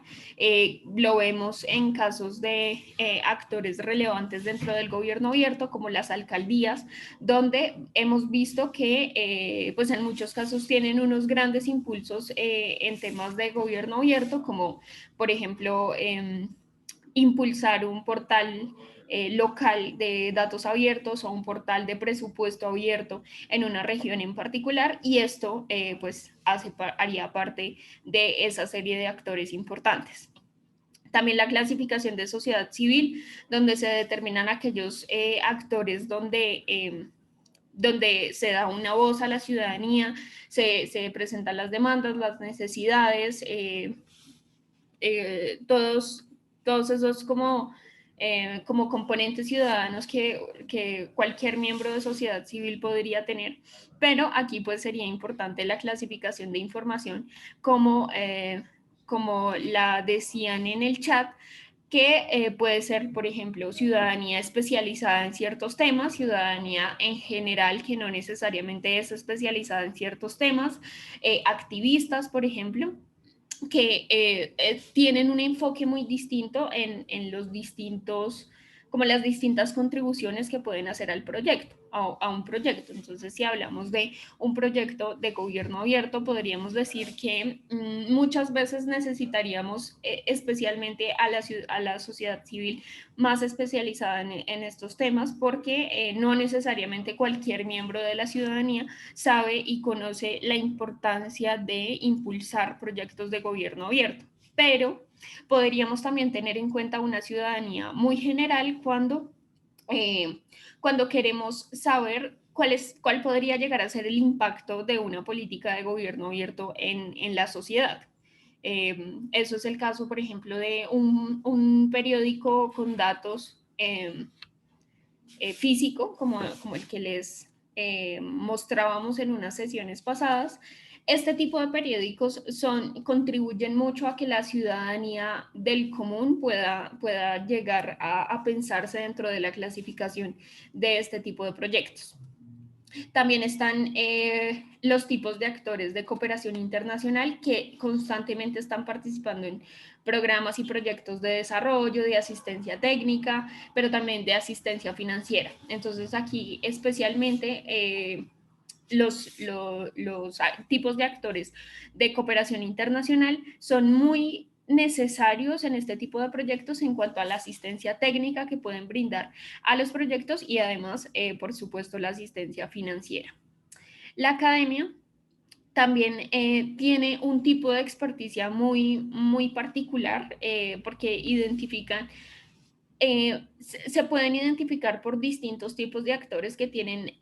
Lo vemos en casos de actores relevantes dentro del gobierno abierto, como las alcaldías, donde hemos visto que pues en muchos casos tienen unos grandes impulsos en temas de gobierno abierto, como por ejemplo impulsar un portal local de datos abiertos o un portal de presupuesto abierto en una región en particular, y esto pues haría parte de esa serie de actores importantes. También la clasificación de sociedad civil, donde se determinan aquellos actores donde se da una voz a la ciudadanía, se presentan las demandas, las necesidades, todos, todos esos como componentes ciudadanos que cualquier miembro de sociedad civil podría tener, pero aquí pues sería importante la clasificación de información como la decían en el chat, que puede ser, por ejemplo, ciudadanía especializada en ciertos temas, ciudadanía en general que no necesariamente es especializada en ciertos temas, activistas, por ejemplo, que tienen un enfoque muy distinto en los distintos, como las distintas contribuciones que pueden hacer al proyecto, a un proyecto. Entonces, si hablamos de un proyecto de gobierno abierto, podríamos decir que muchas veces necesitaríamos especialmente a la sociedad civil más especializada en estos temas, porque no necesariamente cualquier miembro de la ciudadanía sabe y conoce la importancia de impulsar proyectos de gobierno abierto. Pero podríamos también tener en cuenta una ciudadanía muy general cuando queremos saber cuál podría llegar a ser el impacto de una política de gobierno abierto en la sociedad. Eso es el caso, por ejemplo, de un periódico con datos físico, como el que les mostrábamos en unas sesiones pasadas. Este tipo de periódicos contribuyen mucho a que la ciudadanía del común pueda llegar a pensarse dentro de la clasificación de este tipo de proyectos. También están los tipos de actores de cooperación internacional que constantemente están participando en programas y proyectos de desarrollo, de asistencia técnica, pero también de asistencia financiera. Entonces aquí especialmente los tipos de actores de cooperación internacional son muy necesarios en este tipo de proyectos en cuanto a la asistencia técnica que pueden brindar a los proyectos y además, por supuesto, la asistencia financiera. La academia también tiene un tipo de experticia muy particular porque identifican se pueden identificar por distintos tipos de actores que tienen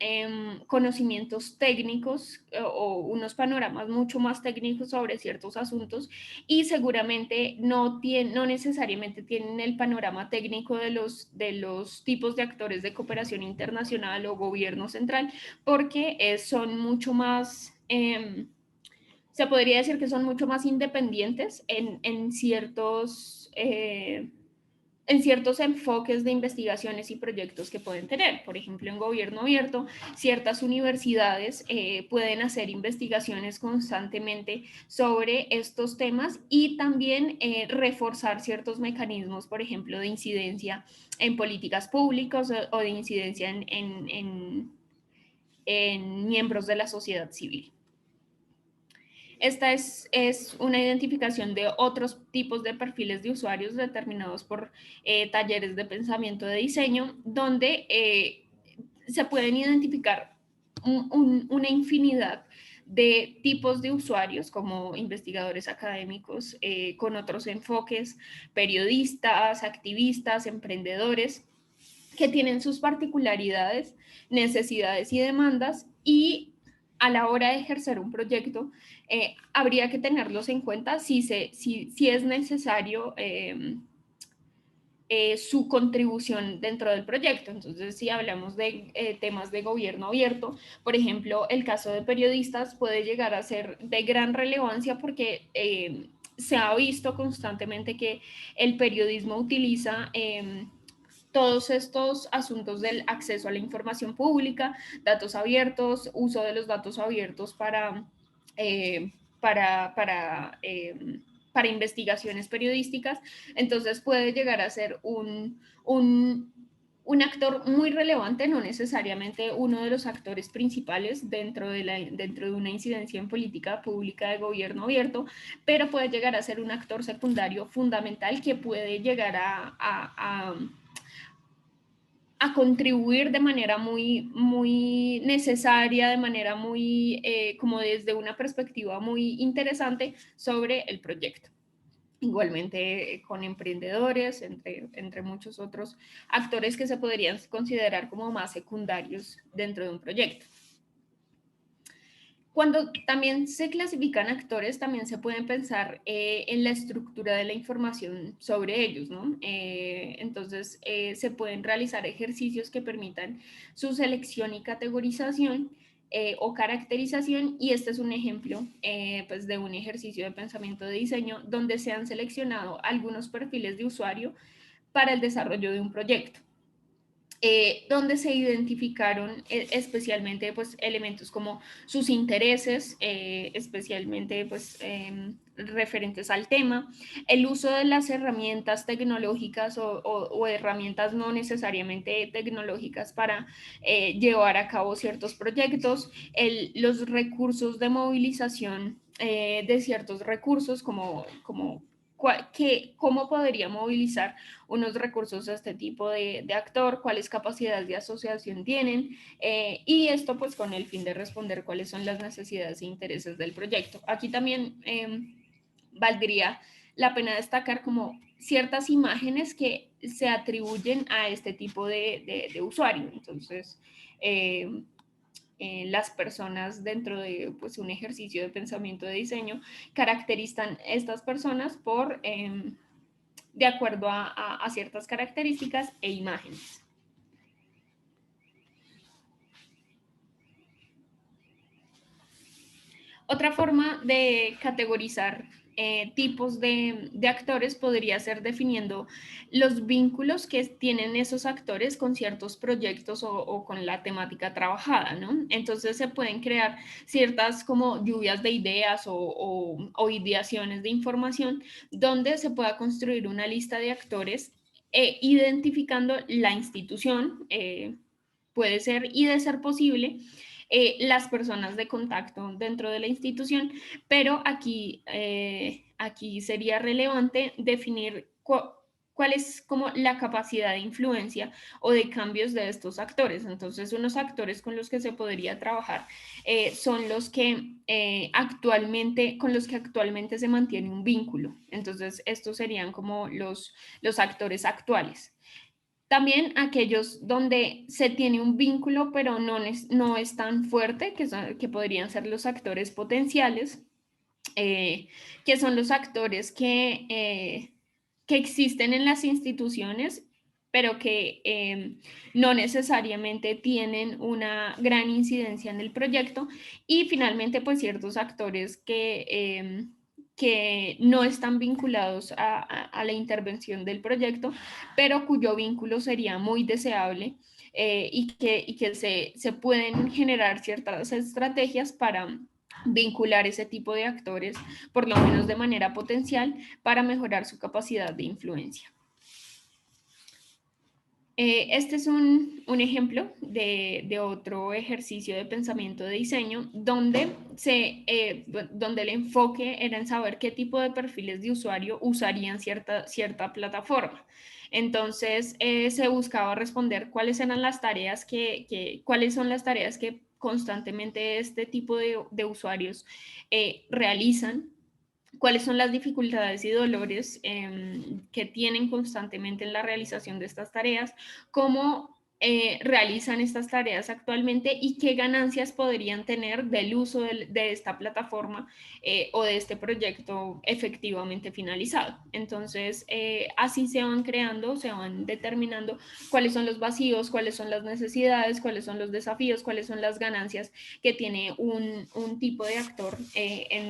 conocimientos técnicos o unos panoramas mucho más técnicos sobre ciertos asuntos y seguramente no necesariamente tienen el panorama técnico de los tipos de actores de cooperación internacional o gobierno central porque son mucho más... se podría decir que son mucho más independientes en ciertos en ciertos enfoques de investigaciones y proyectos que pueden tener. Por ejemplo, en gobierno abierto, ciertas universidades pueden hacer investigaciones constantemente sobre estos temas y también reforzar ciertos mecanismos, por ejemplo, de incidencia en políticas públicas o de incidencia en miembros de la sociedad civil. Esta es una identificación de otros tipos de perfiles de usuarios determinados por talleres de pensamiento de diseño, donde se pueden identificar una infinidad de tipos de usuarios como investigadores académicos con otros enfoques, periodistas, activistas, emprendedores, que tienen sus particularidades, necesidades y demandas, y a la hora de ejercer un proyecto habría que tenerlos en cuenta si es necesario su contribución dentro del proyecto. Entonces, si hablamos de temas de gobierno abierto, por ejemplo, el caso de periodistas puede llegar a ser de gran relevancia porque se ha visto constantemente que el periodismo utiliza todos estos asuntos del acceso a la información pública, datos abiertos, uso de los datos abiertos eh, para, para, eh, para investigaciones periodísticas. Entonces puede llegar a ser un actor muy relevante, no necesariamente uno de los actores principales dentro de una incidencia en política pública de gobierno abierto, pero puede llegar a ser un actor secundario fundamental que puede llegar a contribuir de manera muy necesaria, de manera muy, como desde una perspectiva muy interesante sobre el proyecto. Igualmente con emprendedores, entre muchos otros actores que se podrían considerar como más secundarios dentro de un proyecto. Cuando también se clasifican actores, también se pueden pensar en la estructura de la información sobre ellos, ¿no? Entonces, se pueden realizar ejercicios que permitan su selección y categorización o caracterización, y este es un ejemplo pues de un ejercicio de pensamiento de diseño donde se han seleccionado algunos perfiles de usuario para el desarrollo de un proyecto. Donde se identificaron especialmente pues, elementos como sus intereses, especialmente pues, referentes al tema, el uso de las herramientas tecnológicas o herramientas no necesariamente tecnológicas para llevar a cabo ciertos proyectos, los recursos de movilización de ciertos recursos como cómo podría movilizar unos recursos a este tipo de actor, cuáles capacidades de asociación tienen, y esto pues con el fin de responder cuáles son las necesidades e intereses del proyecto. Aquí también valdría la pena destacar como ciertas imágenes que se atribuyen a este tipo de usuario. Entonces, las personas dentro de pues, un ejercicio de pensamiento de diseño caracterizan estas personas por, de acuerdo a ciertas características e imágenes. Otra forma de categorizar tipos de actores podría ser definiendo los vínculos que tienen esos actores con ciertos proyectos o con la temática trabajada, ¿no? Entonces se pueden crear ciertas como lluvias de ideas o ideaciones de información donde se pueda construir una lista de actores identificando la institución, puede ser, y de ser posible, las personas de contacto dentro de la institución, pero aquí sería relevante definir cuál es como la capacidad de influencia o de cambios de estos actores. Entonces, unos actores con los que se podría trabajar son los que con los que actualmente se mantiene un vínculo. Entonces, estos serían como los actores actuales. También aquellos donde se tiene un vínculo, pero no es tan fuerte, que podrían ser los actores potenciales, que son los actores que existen en las instituciones, pero que no necesariamente tienen una gran incidencia en el proyecto. Y finalmente, pues ciertos actores que no están vinculados a la intervención del proyecto, pero cuyo vínculo sería muy deseable, y que se pueden generar ciertas estrategias para vincular ese tipo de actores, por lo menos de manera potencial, para mejorar su capacidad de influencia. Este es un ejemplo de otro ejercicio de pensamiento de diseño donde, donde el enfoque era en saber qué tipo de perfiles de usuario usarían cierta plataforma. Entonces, se buscaba responder cuáles eran las tareas cuáles son las tareas que constantemente este tipo de usuarios realizan, cuáles son las dificultades y dolores que tienen constantemente en la realización de estas tareas, cómo realizan estas tareas actualmente y qué ganancias podrían tener del uso de esta plataforma o de este proyecto efectivamente finalizado. Entonces, así se van creando, se van determinando cuáles son los vacíos, cuáles son las necesidades, cuáles son los desafíos, cuáles son las ganancias que tiene un tipo de actor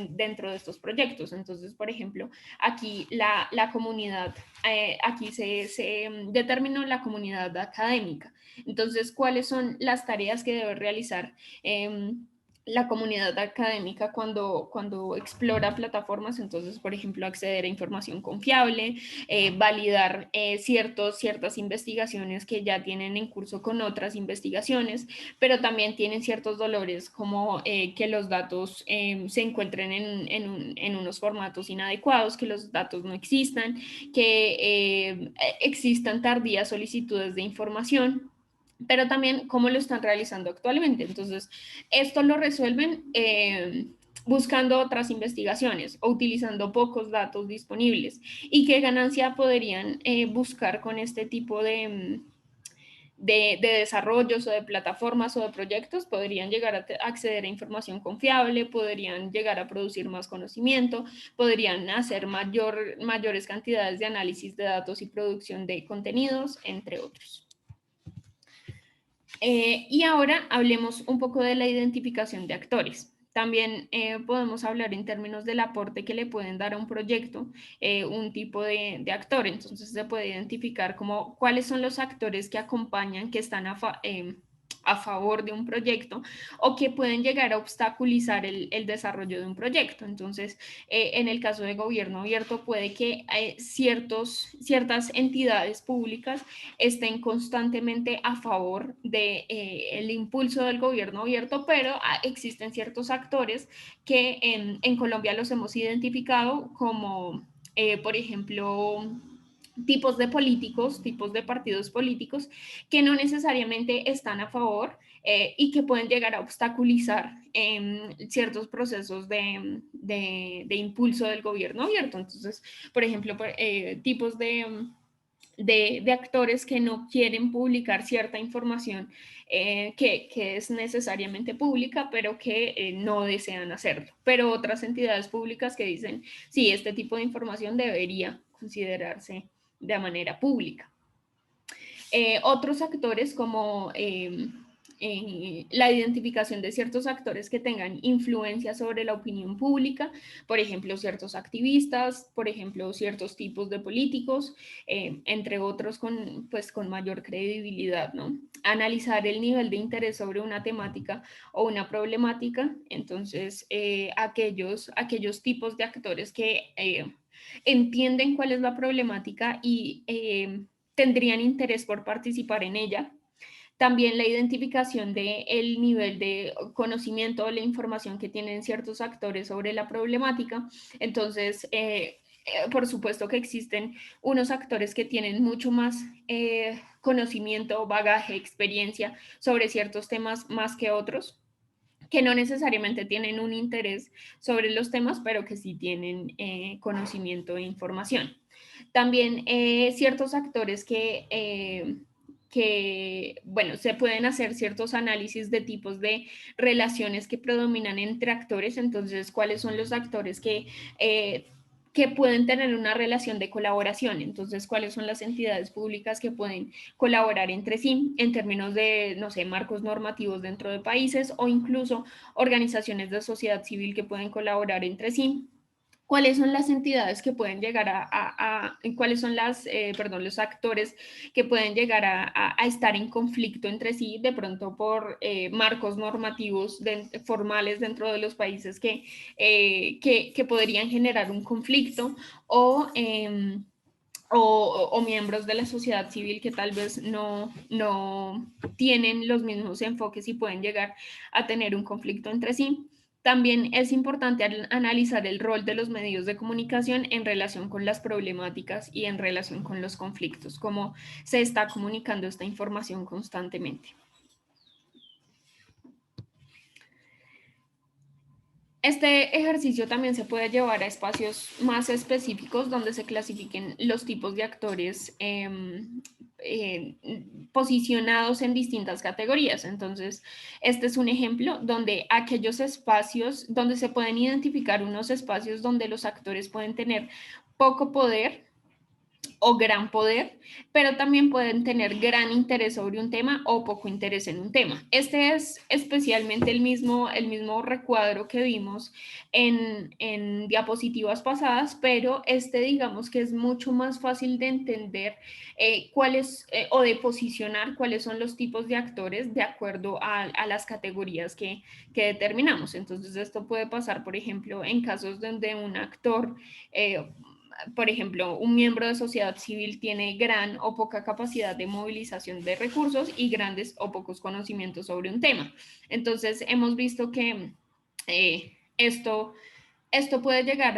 dentro de estos proyectos. Entonces, por ejemplo, aquí la comunidad, aquí se determinó la comunidad académica. Entonces, ¿cuáles son las tareas que debe realizar la comunidad académica cuando explora plataformas? Entonces, por ejemplo, acceder a información confiable, validar ciertas investigaciones que ya tienen en curso con otras investigaciones, pero también tienen ciertos dolores como que los datos se encuentren en unos formatos inadecuados, que los datos no existan, que existan tardías solicitudes de información, pero también cómo lo están realizando actualmente. Entonces, esto lo resuelven buscando otras investigaciones o utilizando pocos datos disponibles. ¿Y qué ganancia podrían buscar con este tipo de desarrollos o de plataformas o de proyectos? Podrían llegar a acceder a información confiable, podrían llegar a producir más conocimiento, podrían hacer mayores cantidades de análisis de datos y producción de contenidos, entre otros. Y ahora hablemos un poco de la identificación de actores. También podemos hablar en términos del aporte que le pueden dar a un proyecto un tipo de actor. Entonces se puede identificar como cuáles son los actores que acompañan, que están a favor de un proyecto o que pueden llegar a obstaculizar el desarrollo de un proyecto. Entonces, en el caso de gobierno abierto, puede que ciertas entidades públicas estén constantemente a favor del impulso del gobierno abierto, pero existen ciertos actores que en Colombia los hemos identificado como, por ejemplo, tipos de políticos, tipos de partidos políticos que no necesariamente están a favor y que pueden llegar a obstaculizar ciertos procesos de impulso del gobierno abierto. Entonces, por ejemplo, tipos de actores que no quieren publicar cierta información que es necesariamente pública, pero que no desean hacerlo. Pero otras entidades públicas que dicen, sí, este tipo de información debería considerarse de manera pública. Otros actores como la identificación de ciertos actores que tengan influencia sobre la opinión pública, por ejemplo, ciertos activistas, por ejemplo, ciertos tipos de políticos, entre otros pues, con mayor credibilidad, ¿no? Analizar el nivel de interés sobre una temática o una problemática. Entonces, aquellos tipos de actores que entienden cuál es la problemática y tendrían interés por participar en ella. También la identificación del nivel de conocimiento o la información que tienen ciertos actores sobre la problemática. Entonces, por supuesto que existen unos actores que tienen mucho más conocimiento, bagaje, experiencia sobre ciertos temas más que otros, que no necesariamente tienen un interés sobre los temas, pero que sí tienen conocimiento e información. También ciertos actores bueno, se pueden hacer ciertos análisis de tipos de relaciones que predominan entre actores. Entonces, ¿cuáles son los actores que pueden tener una relación de colaboración? Entonces, ¿cuáles son las entidades públicas que pueden colaborar entre sí en términos de, no sé, marcos normativos dentro de países o incluso organizaciones de sociedad civil que pueden colaborar entre sí? cuáles son las entidades que pueden llegar cuáles son los actores que pueden llegar a estar en conflicto entre sí, de pronto por marcos normativos formales dentro de los países que podrían generar un conflicto o... o miembros de la sociedad civil que tal vez no tienen los mismos enfoques y pueden llegar a tener un conflicto entre sí. También es importante analizar el rol de los medios de comunicación en relación con las problemáticas y en relación con los conflictos, cómo se está comunicando esta información constantemente. Este ejercicio también se puede llevar a espacios más específicos donde se clasifiquen los tipos de actores posicionados en distintas categorías. Entonces, este es un ejemplo donde aquellos espacios, donde se pueden identificar unos espacios donde los actores pueden tener poco poder o gran poder, pero también pueden tener gran interés sobre un tema o poco interés en un tema. Este es especialmente el mismo recuadro que vimos en diapositivas pasadas, pero este digamos que es mucho más fácil de entender cuáles o de posicionar cuáles son los tipos de actores de acuerdo a las categorías que determinamos. Entonces esto puede pasar, por ejemplo, en casos donde un actor por ejemplo, un miembro de sociedad civil tiene gran o poca capacidad de movilización de recursos y grandes o pocos conocimientos sobre un tema. Entonces, hemos visto que esto puede llegar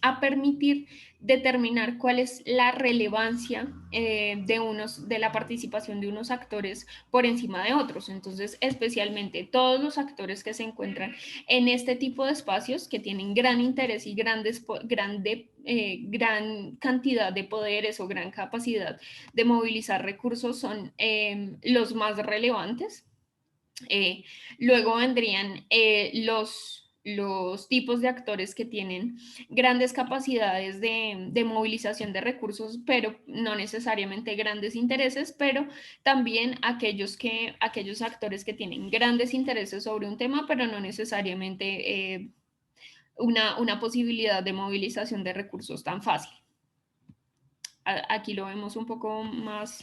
a permitir determinar cuál es la relevancia de la participación de unos actores por encima de otros. Entonces, especialmente todos los actores que se encuentran en este tipo de espacios que tienen gran interés y gran cantidad de poderes o gran capacidad de movilizar recursos son los más relevantes. Luego vendrían los tipos de actores que tienen grandes capacidades de movilización de recursos, pero no necesariamente grandes intereses, pero también aquellos actores que tienen grandes intereses sobre un tema, pero no necesariamente una posibilidad de movilización de recursos tan fácil. Aquí lo vemos un poco más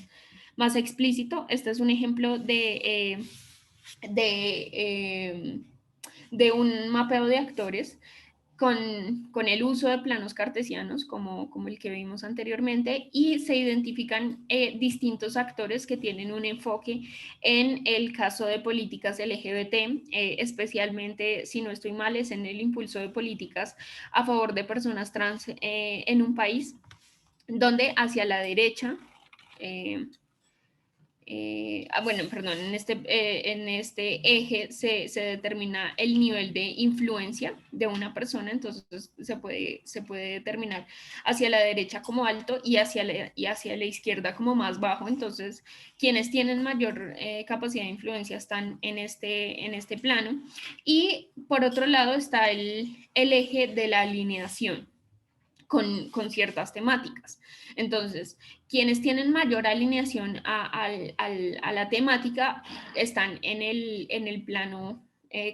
explícito. Este es un ejemplo de, de un mapeo de actores con el uso de planos cartesianos, como el que vimos anteriormente, y se identifican distintos actores que tienen un enfoque en el caso de políticas LGBT, especialmente, si no estoy mal, es en el impulso de políticas a favor de personas trans en un país, donde hacia la derecha, perdón, en este eje se determina el nivel de influencia de una persona, entonces se puede determinar hacia la derecha como alto y hacia la izquierda como más bajo. Entonces, quienes tienen mayor capacidad de influencia están en este plano. Y por otro lado está el eje de la alineación con ciertas temáticas. Entonces, quienes tienen mayor alineación a la temática están en el plano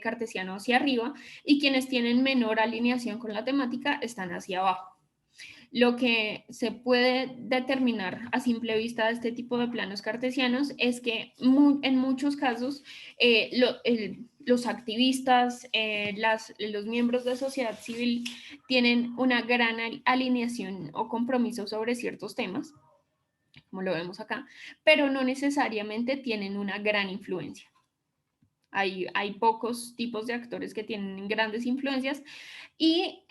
cartesiano hacia arriba, y quienes tienen menor alineación con la temática están hacia abajo. Lo que se puede determinar a simple vista de este tipo de planos cartesianos es que en muchos casos los activistas, los miembros de sociedad civil tienen una gran alineación o compromiso sobre ciertos temas, como lo vemos acá, pero no necesariamente tienen una gran influencia. Hay pocos tipos de actores que tienen grandes influencias y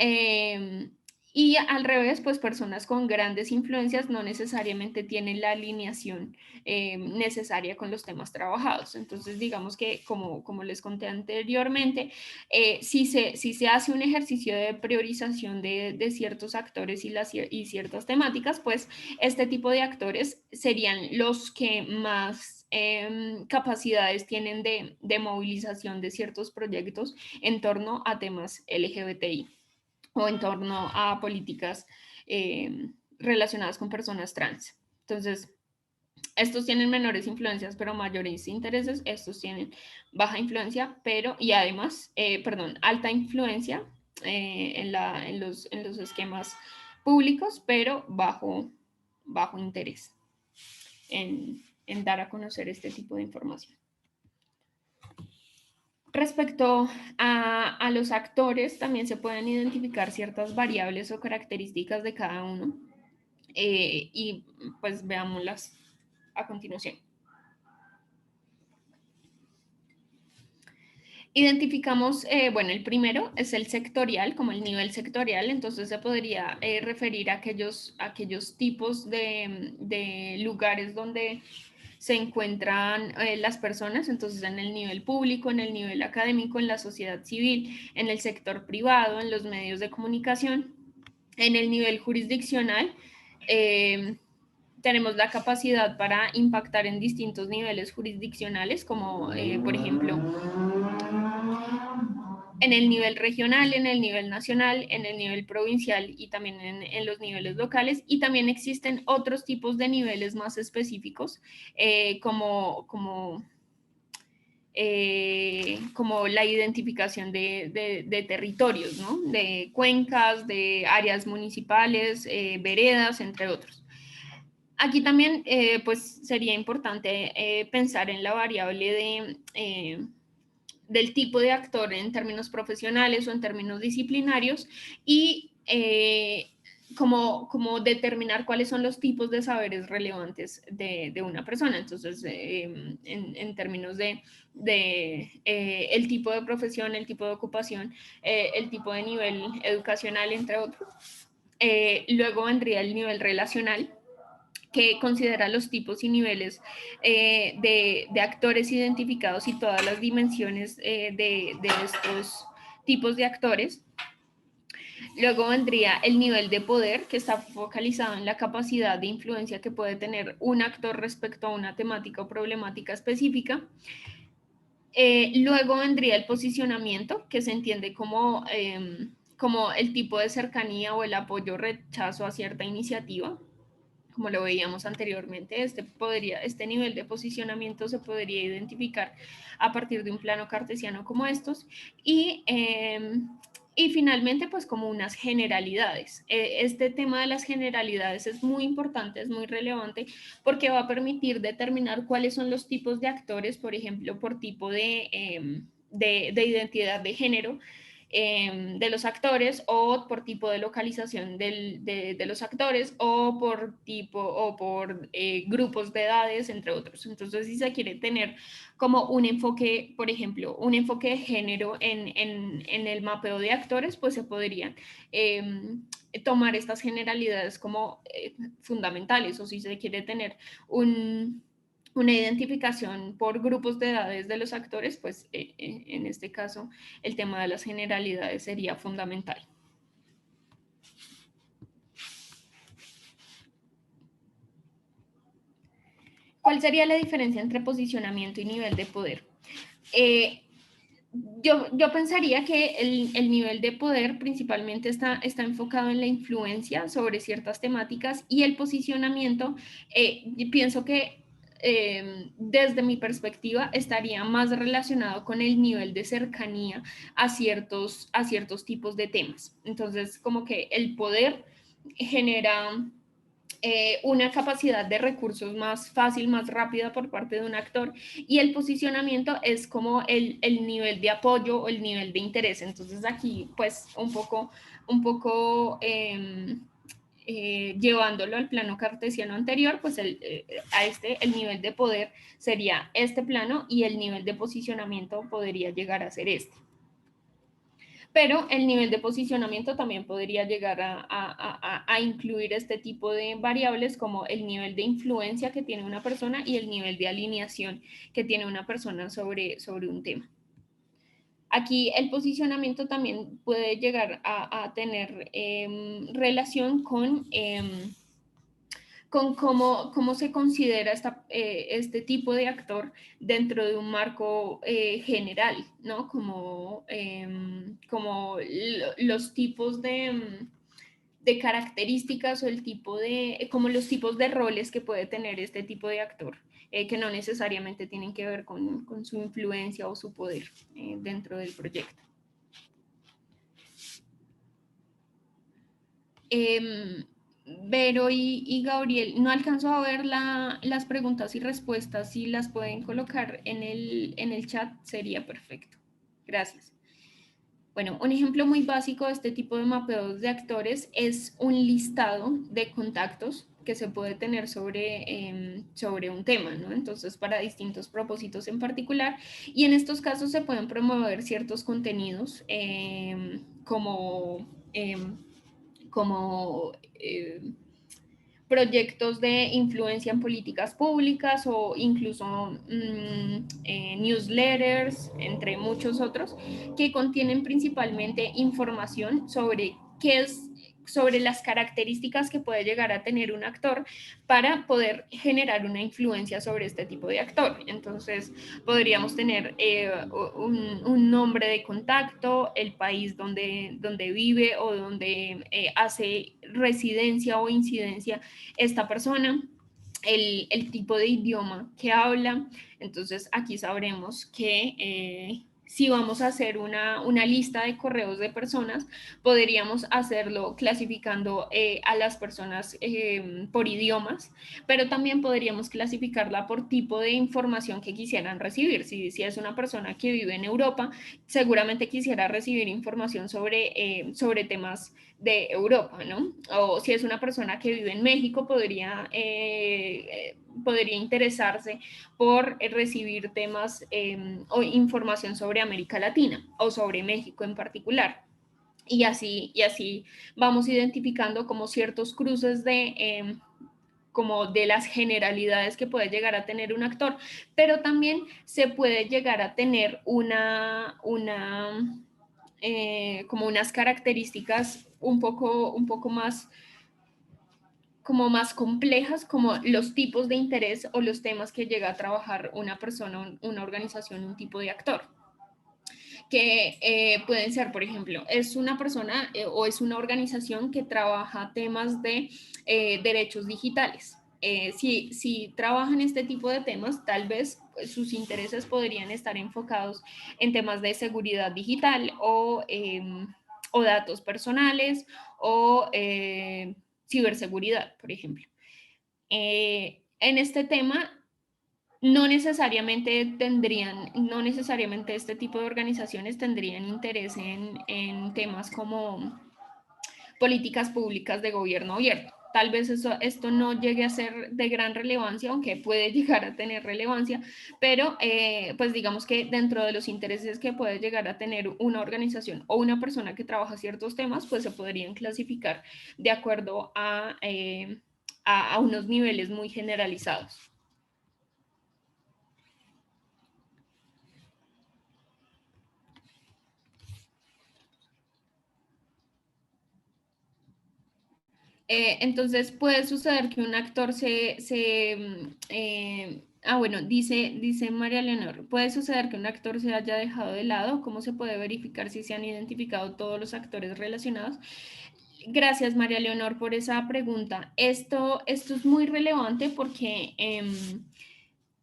al revés, pues personas con grandes influencias no necesariamente tienen la alineación necesaria con los temas trabajados. Entonces, digamos que, como les conté anteriormente, si se hace un ejercicio de priorización de ciertos actores y ciertas temáticas, pues este tipo de actores serían los que más capacidades tienen de movilización de ciertos proyectos en torno a temas LGBTI o en torno a políticas relacionadas con personas trans. Entonces, estos tienen menores influencias, pero mayores intereses. Estos tienen baja influencia, y además, alta influencia, en los esquemas públicos, pero bajo interés en dar a conocer este tipo de información. Respecto a los actores, también se pueden identificar ciertas variables o características de cada uno, y pues veámoslas a continuación. Identificamos, bueno, el primero es el sectorial, como el nivel sectorial, entonces se podría referir a aquellos tipos de lugares donde se encuentran las personas, entonces en el nivel público, en el nivel académico, en la sociedad civil, en el sector privado, en los medios de comunicación, en el nivel jurisdiccional. Tenemos la capacidad para impactar en distintos niveles jurisdiccionales, como por ejemplo en el nivel regional, en el nivel nacional, en el nivel provincial y también en los niveles locales. Y también existen otros tipos de niveles más específicos, como la identificación de territorios, ¿no? De cuencas, de áreas municipales, veredas, entre otros. Aquí también pues sería importante pensar en la variable del tipo de actor en términos profesionales o en términos disciplinarios y como determinar cuáles son los tipos de saberes relevantes de una persona. Entonces, en términos de el tipo de profesión, el tipo de ocupación, el tipo de nivel educacional, entre otros. Luego vendría el nivel relacional, que considera los tipos y niveles de actores identificados y todas las dimensiones de estos tipos de actores. Luego vendría el nivel de poder, que está focalizado en la capacidad de influencia que puede tener un actor respecto a una temática o problemática específica. Luego vendría el posicionamiento, que se entiende como el tipo de cercanía o el apoyo o rechazo a cierta iniciativa. Como lo veíamos anteriormente, este nivel de posicionamiento se podría identificar a partir de un plano cartesiano como estos. Y finalmente, pues como unas generalidades. Este tema de las generalidades es muy importante, es muy relevante, porque va a permitir determinar cuáles son los tipos de actores, por ejemplo, por tipo de identidad de género, de los actores, o por tipo de localización de los actores, o por grupos de edades, entre otros. Entonces, si se quiere tener como un enfoque, por ejemplo, un enfoque de género en el mapeo de actores, pues se podrían tomar estas generalidades como fundamentales, o si se quiere tener una identificación por grupos de edades de los actores, pues en este caso el tema de las generalidades sería fundamental. ¿Cuál sería la diferencia entre posicionamiento y nivel de poder? Yo pensaría que el nivel de poder principalmente está enfocado en la influencia sobre ciertas temáticas, y el posicionamiento, pienso que desde mi perspectiva estaría más relacionado con el nivel de cercanía a ciertos tipos de temas. Entonces, como que el poder genera una capacidad de recursos más fácil, más rápida por parte de un actor, y el posicionamiento es como el nivel de apoyo o el nivel de interés. Entonces aquí pues un poco llevándolo al plano cartesiano anterior, pues el nivel de poder sería este plano, y el nivel de posicionamiento podría llegar a ser este. Pero el nivel de posicionamiento también podría llegar a incluir este tipo de variables, como el nivel de influencia que tiene una persona y el nivel de alineación que tiene una persona sobre un tema. Aquí el posicionamiento también puede llegar a tener relación con cómo se considera este tipo de actor dentro de un marco general, ¿no? Como los tipos de características, o como los tipos de roles que puede tener este tipo de actor, que no necesariamente tienen que ver con su influencia o su poder dentro del proyecto. Em, Vero y Gabriel, no alcanzo a ver las preguntas y respuestas. Si las pueden colocar en el chat, sería perfecto. Gracias. Bueno, un ejemplo muy básico de este tipo de mapeos de actores es un listado de contactos que se puede tener sobre un tema, ¿no? Entonces, para distintos propósitos en particular. Y en estos casos se pueden promover ciertos contenidos como proyectos de influencia en políticas públicas o incluso newsletters, entre muchos otros, que contienen principalmente información sobre qué es sobre las características que puede llegar a tener un actor para poder generar una influencia sobre este tipo de actor. Entonces, podríamos tener un nombre de contacto, el país donde vive o donde hace residencia o incidencia esta persona, el tipo de idioma que habla. Entonces aquí sabremos que si vamos a hacer una lista de correos de personas, podríamos hacerlo clasificando a las personas por idiomas, pero también podríamos clasificarla por tipo de información que quisieran recibir. Si es una persona que vive en Europa, seguramente quisiera recibir información sobre temas de Europa, ¿no? O si es una persona que vive en México, podría interesarse por recibir temas o información sobre América Latina o sobre México en particular. Y así vamos identificando como ciertos cruces como de las generalidades que puede llegar a tener un actor, pero también se puede llegar a tener como unas características un poco más como más complejas, como los tipos de interés o los temas que llega a trabajar una persona, una organización, un tipo de actor, que pueden ser, por ejemplo, es una persona o es una organización que trabaja temas de derechos digitales. Si trabajan este tipo de temas, tal vez pues, sus intereses podrían estar enfocados en temas de seguridad digital o datos personales o ciberseguridad, por ejemplo. En este tema no necesariamente este tipo de organizaciones tendrían interés en temas como políticas públicas de gobierno abierto. Tal vez esto no llegue a ser de gran relevancia, aunque puede llegar a tener relevancia, pero pues digamos que dentro de los intereses que puede llegar a tener una organización o una persona que trabaja ciertos temas, pues se podrían clasificar de acuerdo a unos niveles muy generalizados. Entonces puede suceder que un actor bueno, dice María Leonor, puede suceder que un actor se haya dejado de lado. ¿Cómo se puede verificar si se han identificado todos los actores relacionados? Gracias, María Leonor, por esa pregunta. Esto es muy relevante porque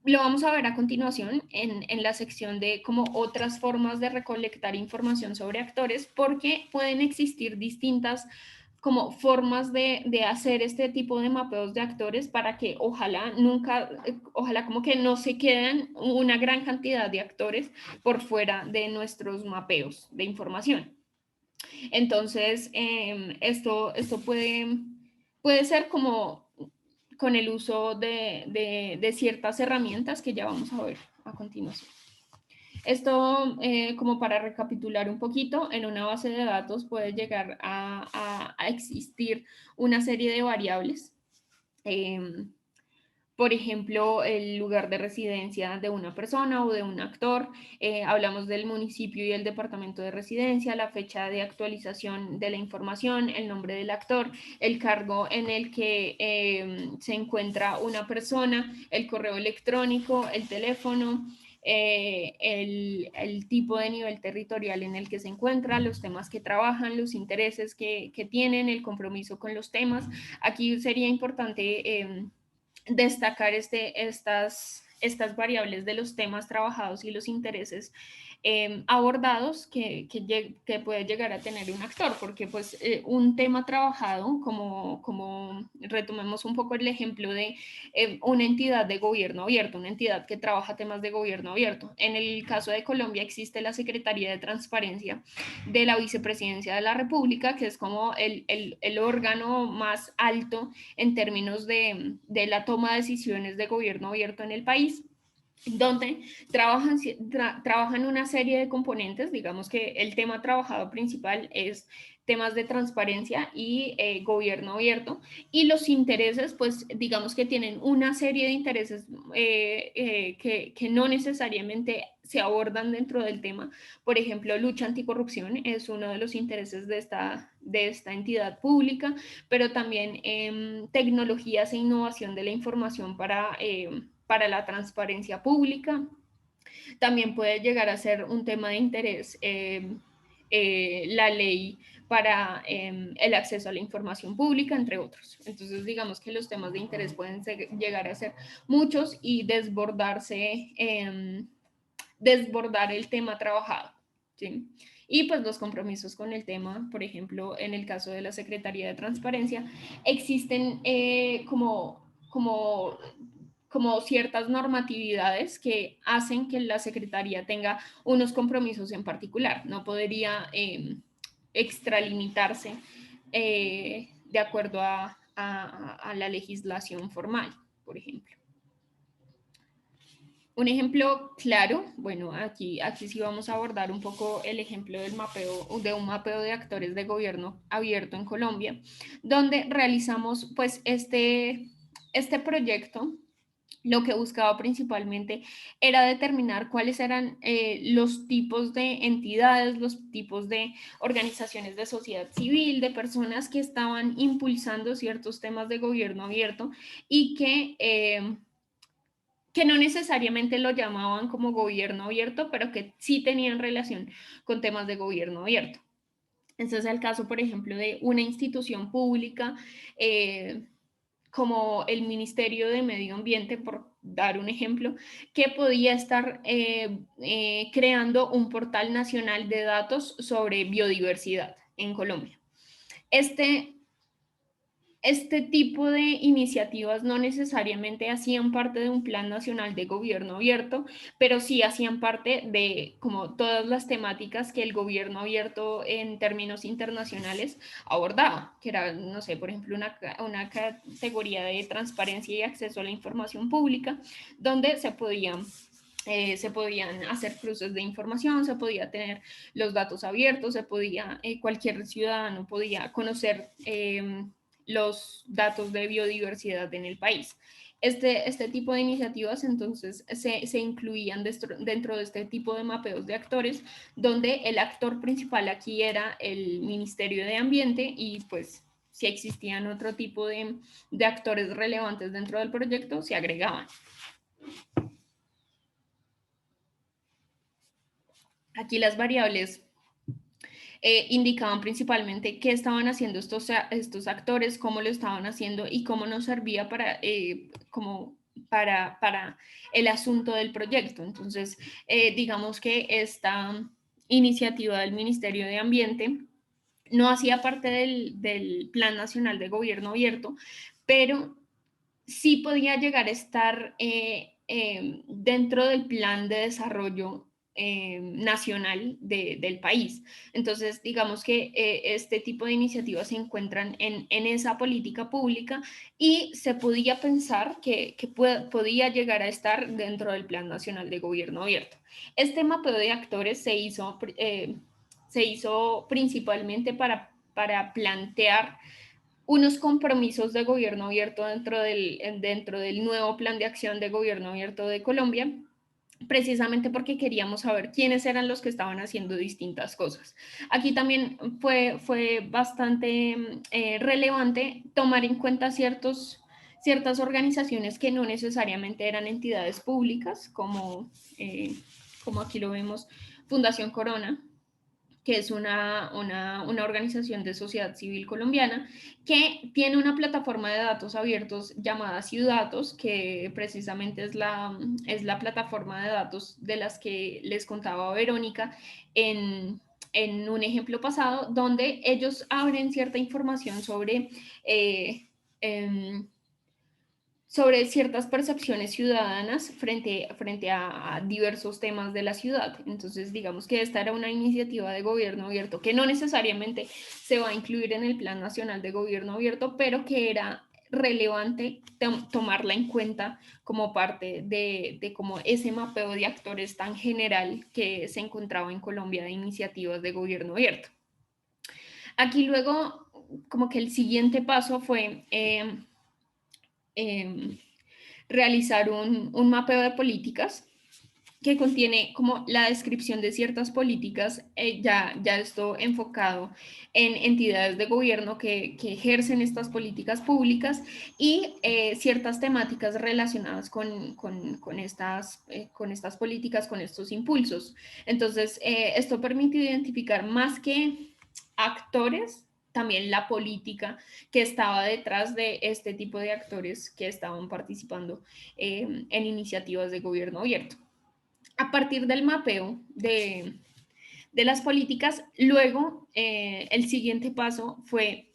lo vamos a ver a continuación en la sección de como otras formas de recolectar información sobre actores, porque pueden existir distintas como formas de hacer este tipo de mapeos de actores para que ojalá como que no se queden una gran cantidad de actores por fuera de nuestros mapeos de información. Entonces, esto puede ser como con el uso de ciertas herramientas que ya vamos a ver a continuación. Esto, como para recapitular un poquito, en una base de datos puede llegar a existir una serie de variables. Por ejemplo, el lugar de residencia de una persona o de un actor. Hablamos del municipio y el departamento de residencia, la fecha de actualización de la información, el nombre del actor, el cargo en el que se encuentra una persona, el correo electrónico, el teléfono, el tipo de nivel territorial en el que se encuentra, los temas que trabajan, los intereses que tienen, el compromiso con los temas. Aquí sería importante destacar estas variables de los temas trabajados y los intereses abordados que puede llegar a tener un actor, porque pues un tema trabajado, como retomemos un poco el ejemplo de una entidad de gobierno abierto, una entidad que trabaja temas de gobierno abierto. En el caso de Colombia existe la Secretaría de Transparencia de la Vicepresidencia de la República, que es como el órgano más alto en términos de la toma de decisiones de gobierno abierto en el país, donde trabajan una serie de componentes. Digamos que el tema trabajado principal es temas de transparencia y gobierno abierto, y los intereses, pues digamos que tienen una serie de intereses que no necesariamente se abordan dentro del tema. Por ejemplo, lucha anticorrupción es uno de los intereses de esta entidad pública, pero también tecnologías e innovación de la información para la transparencia pública. También puede llegar a ser un tema de interés la ley para el acceso a la información pública, entre otros. Entonces, digamos que los temas de interés pueden llegar a ser muchos y desbordar el tema trabajado, ¿sí? Y pues los compromisos con el tema, por ejemplo, en el caso de la Secretaría de Transparencia, existen como ciertas normatividades que hacen que la Secretaría tenga unos compromisos en particular. No podría extralimitarse de acuerdo a la legislación formal, por ejemplo. Un ejemplo claro, bueno, aquí sí vamos a abordar un poco el ejemplo de un mapeo de actores de gobierno abierto en Colombia, donde realizamos pues este proyecto. Lo que buscaba principalmente era determinar cuáles eran los tipos de entidades, los tipos de organizaciones de sociedad civil, de personas que estaban impulsando ciertos temas de gobierno abierto y que no necesariamente lo llamaban como gobierno abierto, pero que sí tenían relación con temas de gobierno abierto. Este es el caso, por ejemplo, de una institución pública como el Ministerio de Medio Ambiente, por dar un ejemplo, que podía estar creando un portal nacional de datos sobre biodiversidad en Colombia. Este tipo de iniciativas no necesariamente hacían parte de un plan nacional de gobierno abierto, pero sí hacían parte de como todas las temáticas que el gobierno abierto en términos internacionales abordaba, que era, no sé, por ejemplo, una categoría de transparencia y acceso a la información pública, donde se podían hacer cruces de información, se podía tener los datos abiertos, cualquier ciudadano podía conocer los datos de biodiversidad en el país. Este tipo de iniciativas entonces se incluían dentro de este tipo de mapeos de actores, donde el actor principal aquí era el Ministerio de Ambiente y pues si existían otro tipo de actores relevantes dentro del proyecto, se agregaban. Aquí las variables indicaban principalmente qué estaban haciendo estos actores, cómo lo estaban haciendo y cómo nos servía para el asunto del proyecto. Entonces, digamos que esta iniciativa del Ministerio de Ambiente no hacía parte del Plan Nacional de Gobierno Abierto, pero sí podía llegar a estar dentro del plan de desarrollo nacional del país. Entonces, digamos que este tipo de iniciativas se encuentran en esa política pública y se podía pensar que podía llegar a estar dentro del Plan Nacional de Gobierno Abierto. Este mapeo de actores se hizo principalmente para plantear unos compromisos de gobierno abierto dentro del nuevo plan de acción de gobierno abierto de Colombia, precisamente porque queríamos saber quiénes eran los que estaban haciendo distintas cosas. Aquí también fue bastante relevante tomar en cuenta ciertas organizaciones que no necesariamente eran entidades públicas, como aquí lo vemos, Fundación Corona, que es una organización de sociedad civil colombiana, que tiene una plataforma de datos abiertos llamada Ciudatos, que precisamente es la plataforma de datos de las que les contaba Verónica en un ejemplo pasado, donde ellos abren cierta información eh, em, sobre ciertas percepciones ciudadanas frente a diversos temas de la ciudad. Entonces, digamos que esta era una iniciativa de gobierno abierto que no necesariamente se va a incluir en el Plan Nacional de Gobierno Abierto, pero que era relevante tomarla en cuenta como parte de como ese mapeo de actores tan general que se encontraba en Colombia de iniciativas de gobierno abierto. Aquí luego, como que el siguiente paso fue eh, realizar un mapeo de políticas que contiene como la descripción de ciertas políticas, ya esto enfocado en entidades de gobierno que ejercen estas políticas públicas y ciertas temáticas relacionadas con estas políticas, con estos impulsos. Entonces, esto permite identificar más que actores, también la política que estaba detrás de este tipo de actores que estaban participando en iniciativas de gobierno abierto. A partir del mapeo de las políticas, luego el siguiente paso fue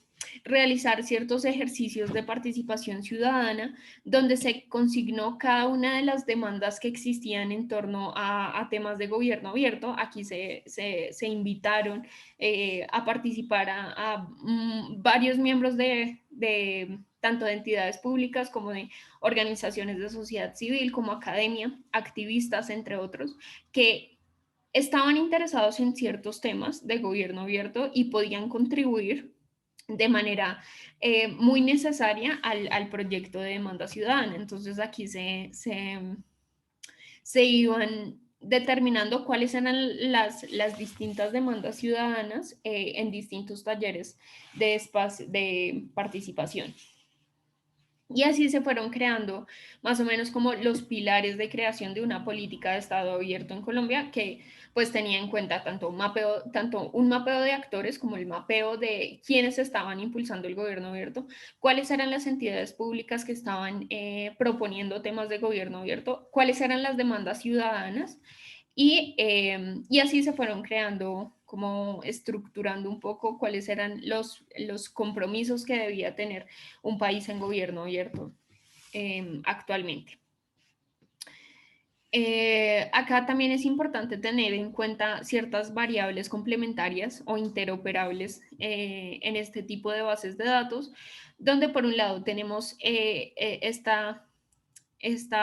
realizar ciertos ejercicios de participación ciudadana donde se consignó cada una de las demandas que existían en torno a temas de gobierno abierto. Aquí se invitaron a participar varios miembros de tanto de entidades públicas como de organizaciones de sociedad civil, como academia, activistas, entre otros, que estaban interesados en ciertos temas de gobierno abierto y podían contribuir de manera muy necesaria al proyecto de demanda ciudadana. Entonces aquí se iban determinando cuáles eran las distintas demandas ciudadanas en distintos talleres de participación. Y así se fueron creando más o menos como los pilares de creación de una política de Estado abierto en Colombia que pues tenía en cuenta tanto un mapeo de actores como el mapeo de quienes estaban impulsando el gobierno abierto, cuáles eran las entidades públicas que estaban proponiendo temas de gobierno abierto, cuáles eran las demandas ciudadanas y así se fueron creando, como estructurando un poco cuáles eran los compromisos que debía tener un país en gobierno abierto actualmente. Acá también es importante tener en cuenta ciertas variables complementarias o interoperables en este tipo de bases de datos, donde por un lado tenemos esta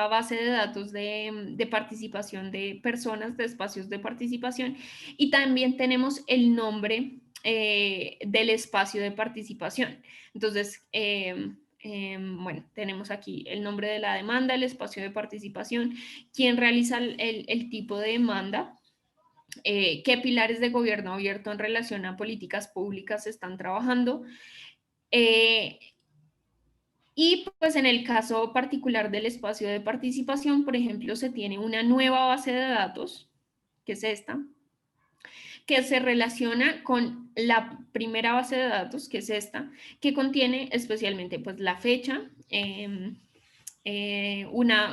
base de datos de participación de personas, de espacios de participación, y también tenemos el nombre del espacio de participación. Entonces, bueno, tenemos aquí el nombre de la demanda, el espacio de participación, quién realiza el tipo de demanda, qué pilares de gobierno abierto en relación a políticas públicas se están trabajando. Y pues en el caso particular del espacio de participación, por ejemplo, se tiene una nueva base de datos, que es esta, que se relaciona con la primera base de datos, que es esta, que contiene especialmente pues la fecha,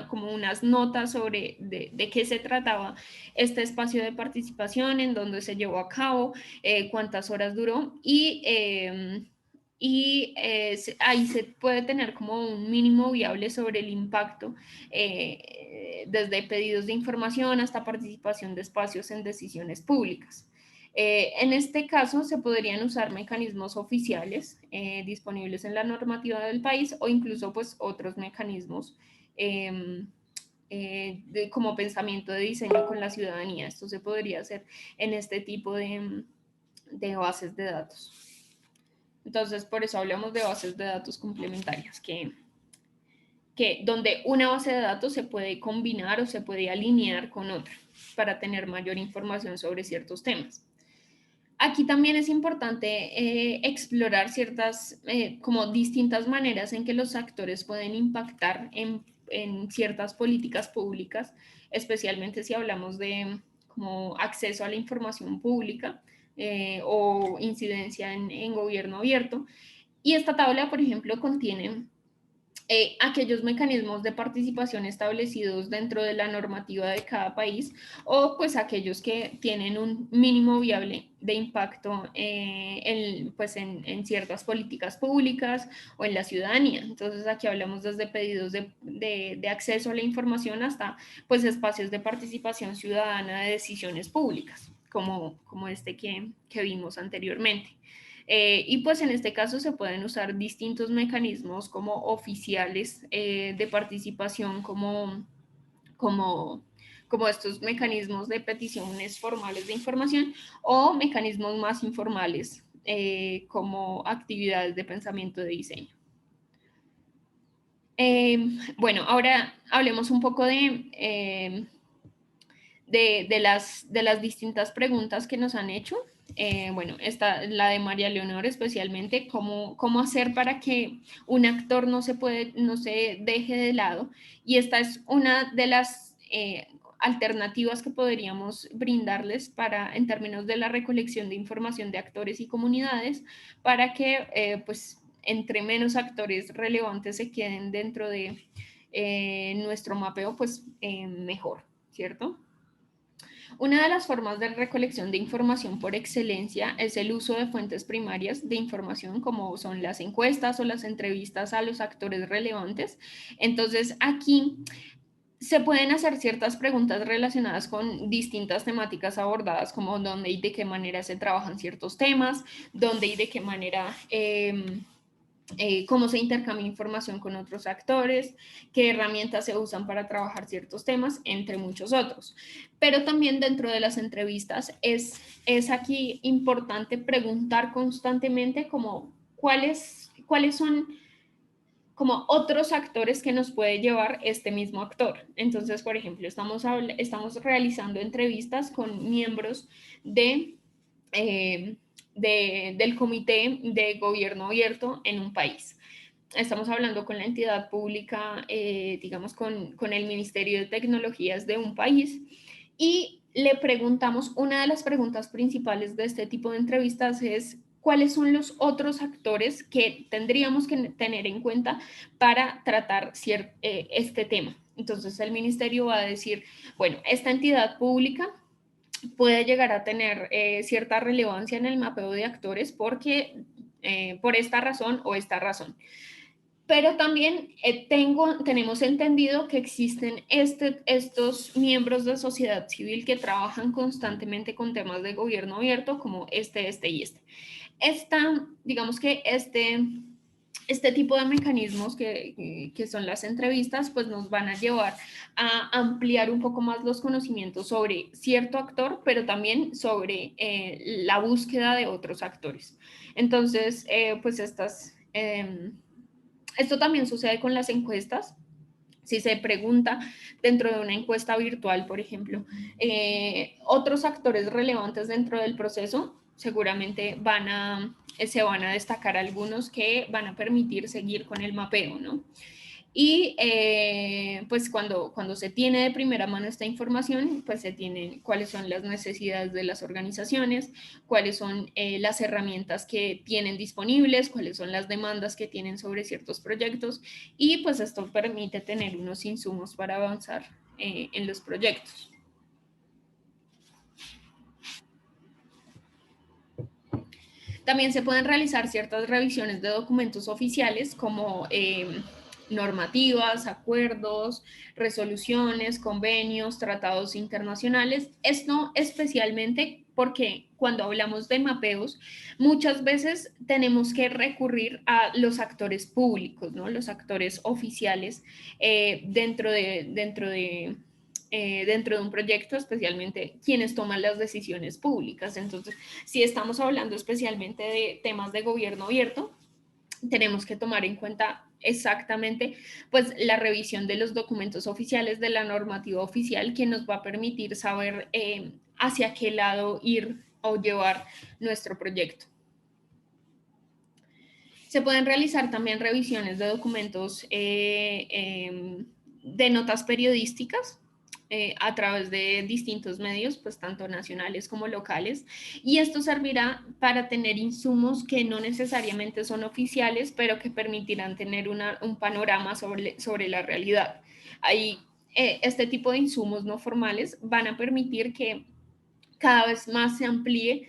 como unas notas sobre de qué se trataba este espacio de participación, en dónde se llevó a cabo, cuántas horas duró ahí se puede tener como un mínimo viable sobre el impacto, desde pedidos de información hasta participación de espacios en decisiones públicas. En este caso, se podrían usar mecanismos oficiales disponibles en la normativa del país o incluso pues, otros mecanismos como pensamiento de diseño con la ciudadanía. Esto se podría hacer en este tipo de bases de datos. Entonces, por eso hablamos de bases de datos complementarias, donde una base de datos se puede combinar o se puede alinear con otra para tener mayor información sobre ciertos temas. Aquí también es importante explorar ciertas, como distintas maneras en que los actores pueden impactar en ciertas políticas públicas, especialmente si hablamos de como acceso a la información pública. o incidencia en gobierno abierto. Y esta tabla, por ejemplo, contiene aquellos mecanismos de participación establecidos dentro de la normativa de cada país o pues aquellos que tienen un mínimo viable de impacto en ciertas políticas públicas o en la ciudadanía. Entonces aquí hablamos desde pedidos de acceso a la información hasta pues espacios de participación ciudadana de decisiones públicas, como este que vimos anteriormente. Y pues en este caso se pueden usar distintos mecanismos como oficiales de participación, como estos mecanismos de peticiones formales de información o mecanismos más informales como actividades de pensamiento de diseño. Bueno, ahora hablemos un poco de las distintas preguntas que nos han hecho. Bueno, esta, la de María Leonor especialmente, cómo hacer para que un actor no se deje de lado. Y esta es una de las alternativas que podríamos brindarles en términos de la recolección de información de actores y comunidades, para que pues entre menos actores relevantes se queden dentro de nuestro mapeo, pues mejor, ¿cierto? Una de las formas de recolección de información por excelencia es el uso de fuentes primarias de información como son las encuestas o las entrevistas a los actores relevantes. Entonces aquí se pueden hacer ciertas preguntas relacionadas con distintas temáticas abordadas, como dónde y de qué manera se trabajan ciertos temas, dónde y de qué manera cómo se intercambia información con otros actores, qué herramientas se usan para trabajar ciertos temas, entre muchos otros. Pero también dentro de las entrevistas es aquí importante preguntar constantemente como cuáles son como otros actores que nos puede llevar este mismo actor. Entonces, por ejemplo, estamos realizando entrevistas con miembros eh, del comité de gobierno abierto en un país. Estamos hablando con la entidad pública, digamos, con el Ministerio de Tecnologías de un país y le preguntamos, una de las preguntas principales de este tipo de entrevistas es cuáles son los otros actores que tendríamos que tener en cuenta para tratar este tema. Entonces el ministerio va a decir, bueno, esta entidad pública puede llegar a tener cierta relevancia en el mapeo de actores porque por esta razón o esta razón. Pero también tenemos entendido que existen estos miembros de sociedad civil que trabajan constantemente con temas de gobierno abierto, como este y este. Digamos que este tipo de mecanismos que son las entrevistas, pues nos van a llevar a ampliar un poco más los conocimientos sobre cierto actor, pero también sobre la búsqueda de otros actores. Entonces, pues esto también sucede con las encuestas. Si se pregunta dentro de una encuesta virtual, por ejemplo, otros actores relevantes dentro del proceso, seguramente se van a destacar algunos que van a permitir seguir con el mapeo, ¿no? Y pues cuando se tiene de primera mano esta información, pues se tienen cuáles son las necesidades de las organizaciones, cuáles son las herramientas que tienen disponibles, cuáles son las demandas que tienen sobre ciertos proyectos y pues esto permite tener unos insumos para avanzar en los proyectos. También se pueden realizar ciertas revisiones de documentos oficiales como normativas, acuerdos, resoluciones, convenios, tratados internacionales. Esto especialmente porque cuando hablamos de mapeos, muchas veces tenemos que recurrir a los actores públicos, ¿no? Los actores oficiales dentro de un proyecto, especialmente quienes toman las decisiones públicas. Entonces, si estamos hablando especialmente de temas de gobierno abierto, tenemos que tomar en cuenta exactamente pues la revisión de los documentos oficiales de la normativa oficial que nos va a permitir saber hacia qué lado ir o llevar nuestro proyecto. Se pueden realizar también revisiones de documentos de notas periodísticas. a través de distintos medios, pues tanto nacionales como locales, y esto servirá para tener insumos que no necesariamente son oficiales, pero que permitirán tener un panorama sobre la realidad. Ahí, este tipo de insumos no formales van a permitir que cada vez más se amplíe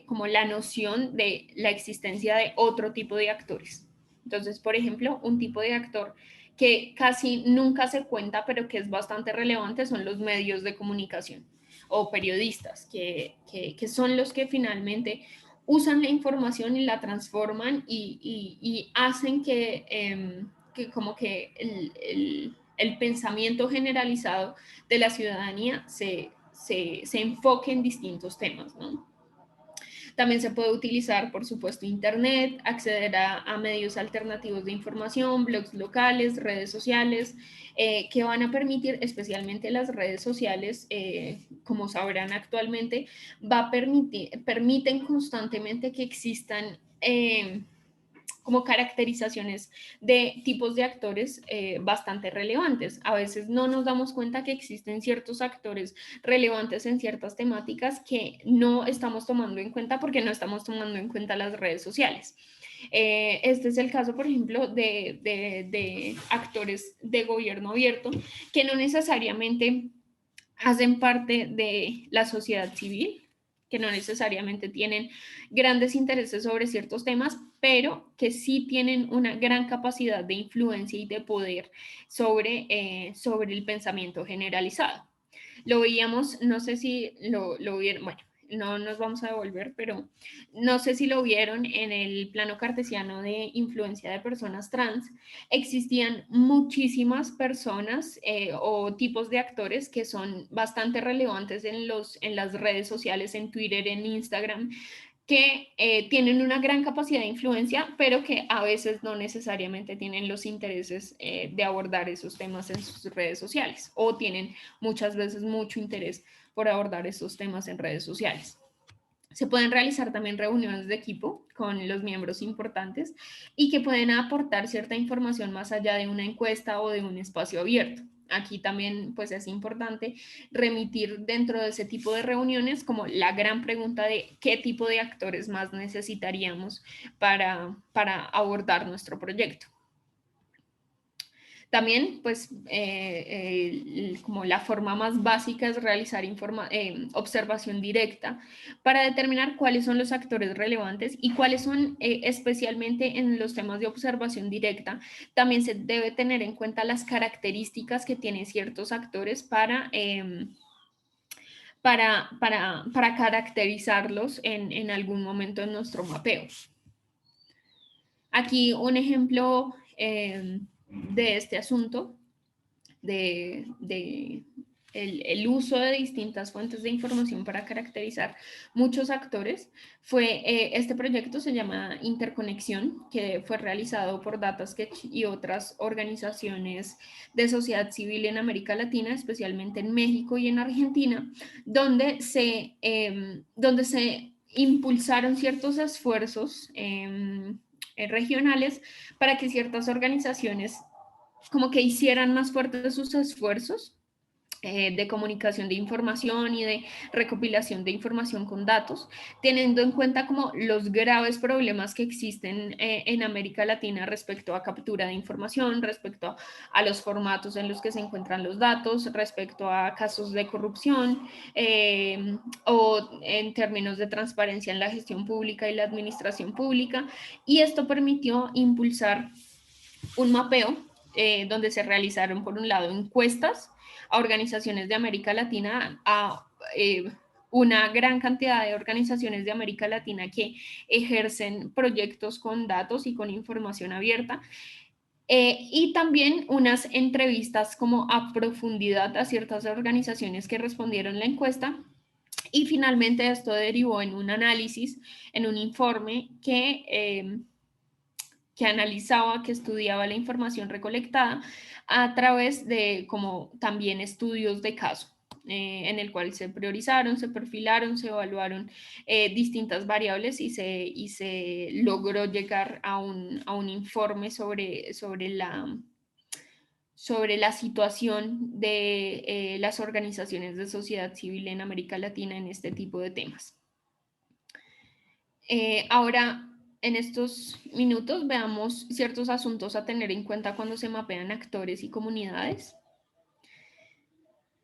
como la noción de la existencia de otro tipo de actores. Entonces, por ejemplo, un tipo de actor que casi nunca se cuenta, pero que es bastante relevante, son los medios de comunicación o periodistas, que son los que finalmente usan la información y la transforman y hacen que como que el pensamiento generalizado de la ciudadanía se enfoque en distintos temas, ¿no? También se puede utilizar, por supuesto, Internet, acceder a medios alternativos de información, blogs locales, redes sociales, que van a permitir, especialmente las redes sociales, como sabrán actualmente, permiten constantemente que existan como caracterizaciones de tipos de actores bastante relevantes. A veces no nos damos cuenta que existen ciertos actores relevantes en ciertas temáticas que no estamos tomando en cuenta porque no estamos tomando en cuenta las redes sociales. Este es el caso, por ejemplo, de actores de gobierno abierto que no necesariamente hacen parte de la sociedad civil, que no necesariamente tienen grandes intereses sobre ciertos temas, pero que sí tienen una gran capacidad de influencia y de poder sobre el pensamiento generalizado. Lo veíamos, no sé si lo vieron, bueno, no nos vamos a devolver, pero no sé si lo vieron en el plano cartesiano de influencia de personas trans. Existían muchísimas personas o tipos de actores que son bastante relevantes en las redes sociales, en Twitter, en Instagram, que tienen una gran capacidad de influencia, pero que a veces no necesariamente tienen los intereses de abordar esos temas en sus redes sociales o tienen muchas veces mucho interés por abordar esos temas en redes sociales. Se pueden realizar también reuniones de equipo con los miembros importantes y que pueden aportar cierta información más allá de una encuesta o de un espacio abierto. Aquí también pues es importante remitir dentro de ese tipo de reuniones como la gran pregunta de qué tipo de actores más necesitaríamos para abordar nuestro proyecto. También, pues, como la forma más básica es realizar observación directa para determinar cuáles son los actores relevantes y cuáles son, especialmente en los temas de observación directa, también se debe tener en cuenta las características que tienen ciertos actores para caracterizarlos en algún momento en nuestro mapeo. Aquí un ejemplo de este asunto, el uso de distintas fuentes de información para caracterizar muchos actores, este proyecto se llama Interconexión, que fue realizado por DataSketch y otras organizaciones de sociedad civil en América Latina, especialmente en México y en Argentina, donde se impulsaron ciertos esfuerzos regionales para que ciertas organizaciones como que hicieran más fuertes sus esfuerzos de comunicación de información y de recopilación de información con datos, teniendo en cuenta como los graves problemas que existen en América Latina respecto a captura de información, respecto a los formatos en los que se encuentran los datos, respecto a casos de corrupción o en términos de transparencia en la gestión pública y la administración pública. Y esto permitió impulsar un mapeo donde se realizaron, por un lado, encuestas a organizaciones de América Latina, a una gran cantidad de organizaciones de América Latina que ejercen proyectos con datos y con información abierta. Y también unas entrevistas como a profundidad a ciertas organizaciones que respondieron la encuesta. Y finalmente esto derivó en un análisis, en un informe que analizaba, que estudiaba la información recolectada a través de como también estudios de caso. En el cual se priorizaron, se perfilaron, se evaluaron distintas variables y se logró llegar a un informe sobre sobre la situación de las organizaciones de sociedad civil en América Latina en este tipo de temas. Ahora, en estos minutos, veamos ciertos asuntos a tener en cuenta cuando se mapean actores y comunidades.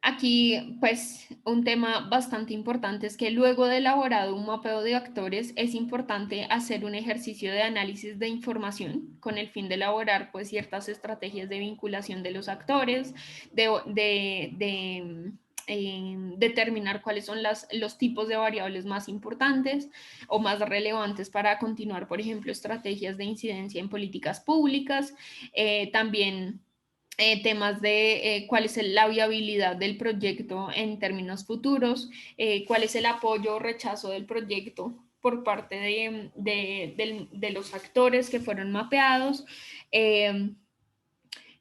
Aquí, pues, un tema bastante importante es que luego de elaborado un mapeo de actores, es importante hacer un ejercicio de análisis de información con el fin de elaborar, pues, ciertas estrategias de vinculación de los actores, determinar cuáles son los tipos de variables más importantes o más relevantes para continuar, por ejemplo, estrategias de incidencia en políticas públicas, también temas de cuál es la viabilidad del proyecto en términos futuros, cuál es el apoyo o rechazo del proyecto por parte de los actores que fueron mapeados,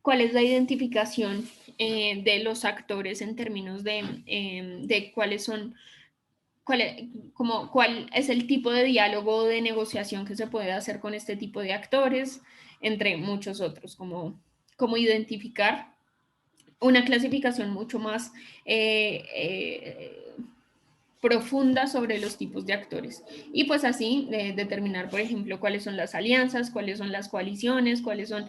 cuál es la identificación de los actores en términos de cuáles son, cuál es el tipo de diálogo o de negociación que se puede hacer con este tipo de actores, entre muchos otros, como identificar una clasificación mucho más profunda sobre los tipos de actores. Y pues así determinar, por ejemplo, cuáles son las alianzas, cuáles son las coaliciones, cuáles son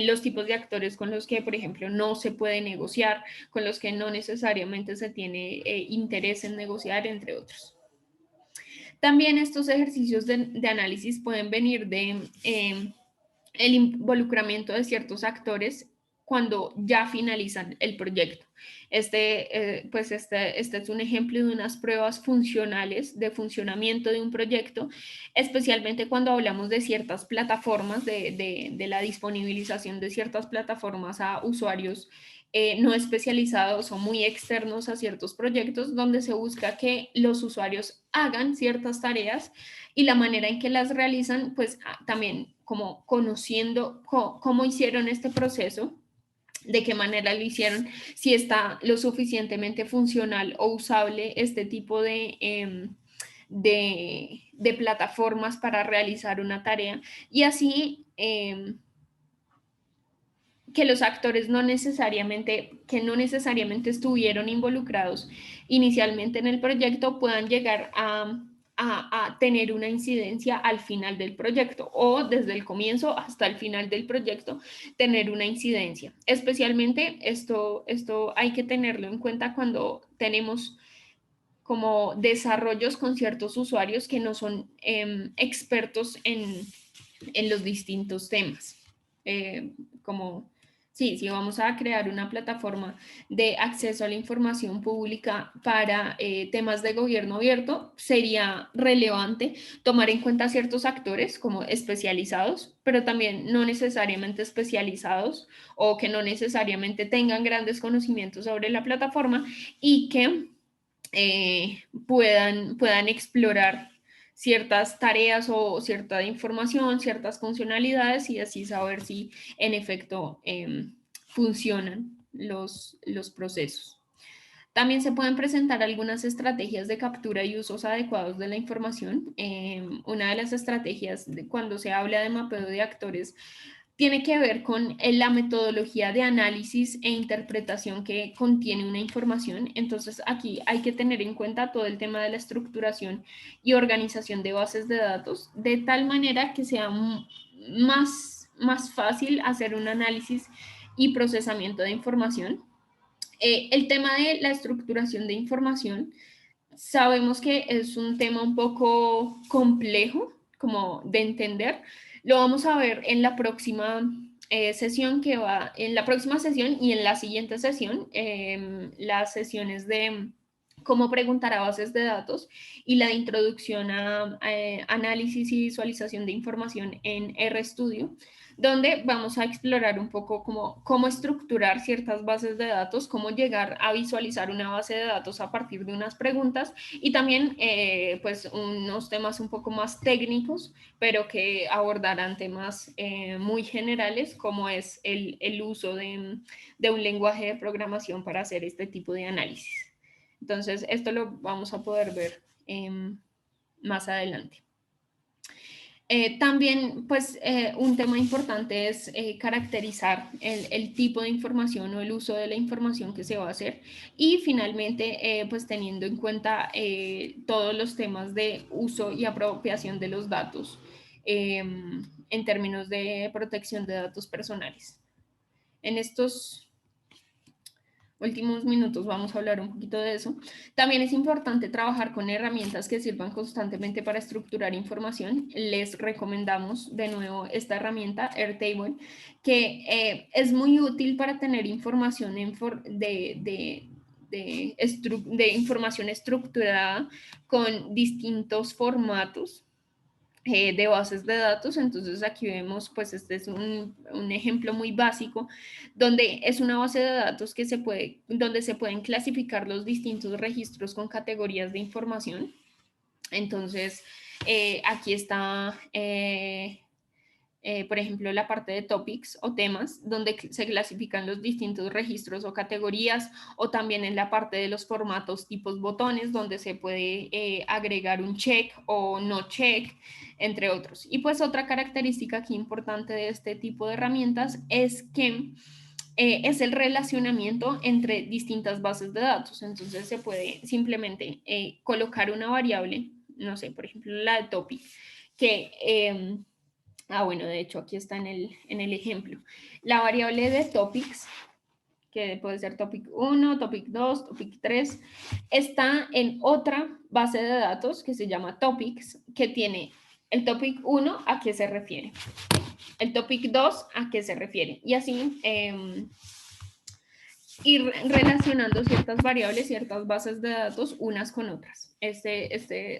los tipos de actores con los que, por ejemplo, no se puede negociar, con los que no necesariamente se tiene interés en negociar, entre otros. También estos ejercicios de análisis pueden venir de el involucramiento de ciertos actores cuando ya finalizan el proyecto. Este es un ejemplo de unas pruebas funcionales de funcionamiento de un proyecto, especialmente cuando hablamos de ciertas plataformas, de la disponibilización de ciertas plataformas a usuarios no especializados o muy externos a ciertos proyectos, donde se busca que los usuarios hagan ciertas tareas y la manera en que las realizan, pues también como conociendo cómo hicieron este proceso, de qué manera lo hicieron, si está lo suficientemente funcional o usable este tipo de plataformas para realizar una tarea y así que los actores que no necesariamente estuvieron involucrados inicialmente en el proyecto puedan llegar a tener una incidencia al final del proyecto o desde el comienzo hasta el final del proyecto tener una incidencia. Especialmente esto hay que tenerlo en cuenta cuando tenemos como desarrollos con ciertos usuarios que no son expertos en los distintos temas. Como si vamos a crear una plataforma de acceso a la información pública para temas de gobierno abierto, sería relevante tomar en cuenta ciertos actores como especializados, pero también no necesariamente especializados o que no necesariamente tengan grandes conocimientos sobre la plataforma y que puedan explorar ciertas tareas o cierta información, ciertas funcionalidades y así saber si en efecto funcionan los procesos. También se pueden presentar algunas estrategias de captura y usos adecuados de la información. Una de las estrategias cuando se habla de mapeo de actores tiene que ver con la metodología de análisis e interpretación que contiene una información. Entonces, aquí hay que tener en cuenta todo el tema de la estructuración y organización de bases de datos, de tal manera que sea más fácil hacer un análisis y procesamiento de información. El tema de la estructuración de información, sabemos que es un tema un poco complejo como de entender. Lo vamos a ver en la próxima sesión en la próxima sesión y en la siguiente sesión, las sesiones de cómo preguntar a bases de datos y la introducción a análisis y visualización de información en RStudio, donde vamos a explorar un poco cómo estructurar ciertas bases de datos, cómo llegar a visualizar una base de datos a partir de unas preguntas y también pues unos temas un poco más técnicos, pero que abordarán temas muy generales como es el uso de un lenguaje de programación para hacer este tipo de análisis. Entonces, esto lo vamos a poder ver más adelante. También, pues, un tema importante es caracterizar el tipo de información o el uso de la información que se va a hacer y finalmente, pues, teniendo en cuenta todos los temas de uso y apropiación de los datos en términos de protección de datos personales. En estos últimos minutos vamos a hablar un poquito de eso. También es importante trabajar con herramientas que sirvan constantemente para estructurar información. Les recomendamos de nuevo esta herramienta, Airtable, que es muy útil para tener información de información estructurada con distintos formatos de bases de datos. Entonces aquí vemos, pues este es un ejemplo muy básico, donde es una base de datos donde se pueden clasificar los distintos registros con categorías de información. Entonces, aquí está por ejemplo, la parte de topics o temas, donde se clasifican los distintos registros o categorías, o también en la parte de los formatos tipos botones, donde se puede agregar un check o no check, entre otros. Y pues otra característica aquí importante de este tipo de herramientas es que es el relacionamiento entre distintas bases de datos. Entonces se puede simplemente colocar una variable, no sé, por ejemplo, la de topic, que bueno, de hecho aquí está en el ejemplo. La variable de topics, que puede ser topic 1, topic 2, topic 3, está en otra base de datos que se llama topics, que tiene el topic 1 a qué se refiere, el topic 2 a qué se refiere, y así ir relacionando ciertas variables, ciertas bases de datos unas con otras. Este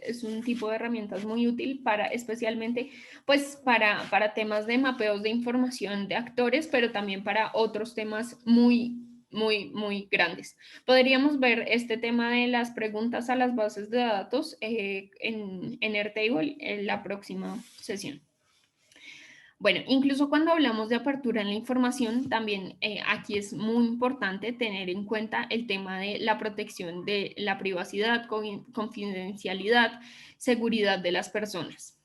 es un tipo de herramientas muy útil para, especialmente, pues para temas de mapeos de información de actores, pero también para otros temas muy grandes. Podríamos ver este tema de las preguntas a las bases de datos en Airtable en la próxima sesión. Bueno, incluso cuando hablamos de apertura en la información, también aquí es muy importante tener en cuenta el tema de la protección de la privacidad, confidencialidad, seguridad de las personas.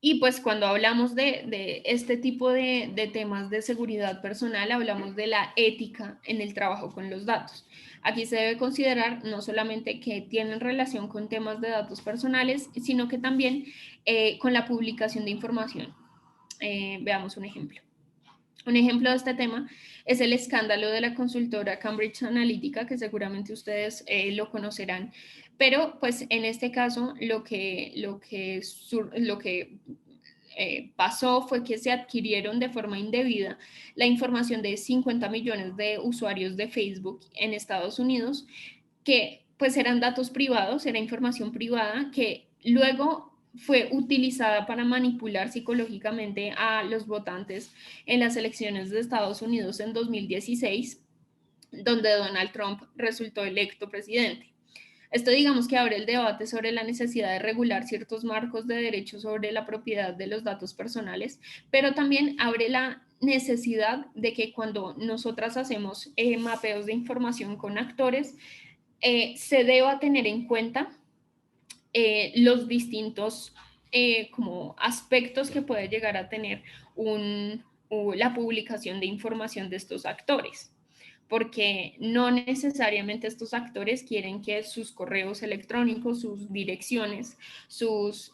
Y pues cuando hablamos de este tipo de temas de seguridad personal, hablamos de la ética en el trabajo con los datos. Aquí se debe considerar no solamente que tienen relación con temas de datos personales, sino que también con la publicación de información. Veamos un ejemplo. Un ejemplo de este tema es el escándalo de la consultora Cambridge Analytica, que seguramente ustedes lo conocerán, pero pues en este caso lo que pasó fue que se adquirieron de forma indebida la información de 50 millones de usuarios de Facebook en Estados Unidos, que pues eran datos privados, era información privada que luego fue utilizada para manipular psicológicamente a los votantes en las elecciones de Estados Unidos en 2016, donde Donald Trump resultó electo presidente. Esto digamos que abre el debate sobre la necesidad de regular ciertos marcos de derechos sobre la propiedad de los datos personales, pero también abre la necesidad de que cuando nosotras hacemos mapeos de información con actores, se deba tener en cuenta los distintos como aspectos que puede llegar a tener la publicación de información de estos actores, porque no necesariamente estos actores quieren que sus correos electrónicos, sus direcciones, sus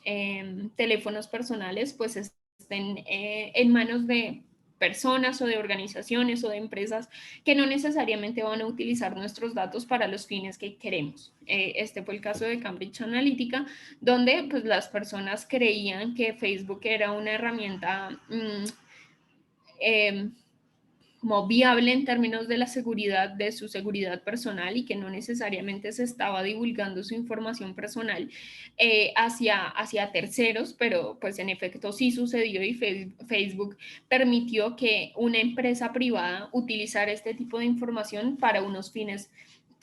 teléfonos personales, pues estén en manos de personas o de organizaciones o de empresas que no necesariamente van a utilizar nuestros datos para los fines que queremos. Este fue el caso de Cambridge Analytica, donde pues las personas creían que Facebook era una herramienta como viable en términos de la seguridad, de su seguridad personal, y que no necesariamente se estaba divulgando su información personal hacia terceros, pero pues en efecto sí sucedió, y Facebook permitió que una empresa privada utilizara este tipo de información para unos fines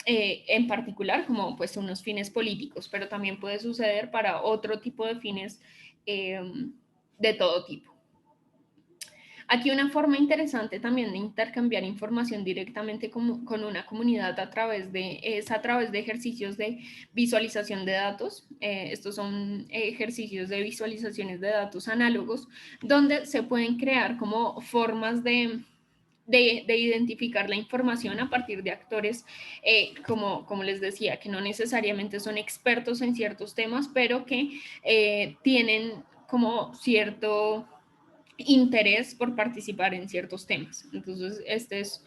en particular, como pues unos fines políticos, pero también puede suceder para otro tipo de fines de todo tipo. Aquí una forma interesante también de intercambiar información directamente con una comunidad es a través de ejercicios de visualización de datos. Estos son ejercicios de visualizaciones de datos análogos, donde se pueden crear como formas de identificar la información a partir de actores, como les decía, que no necesariamente son expertos en ciertos temas, pero que tienen como cierto interés por participar en ciertos temas. Entonces, este es,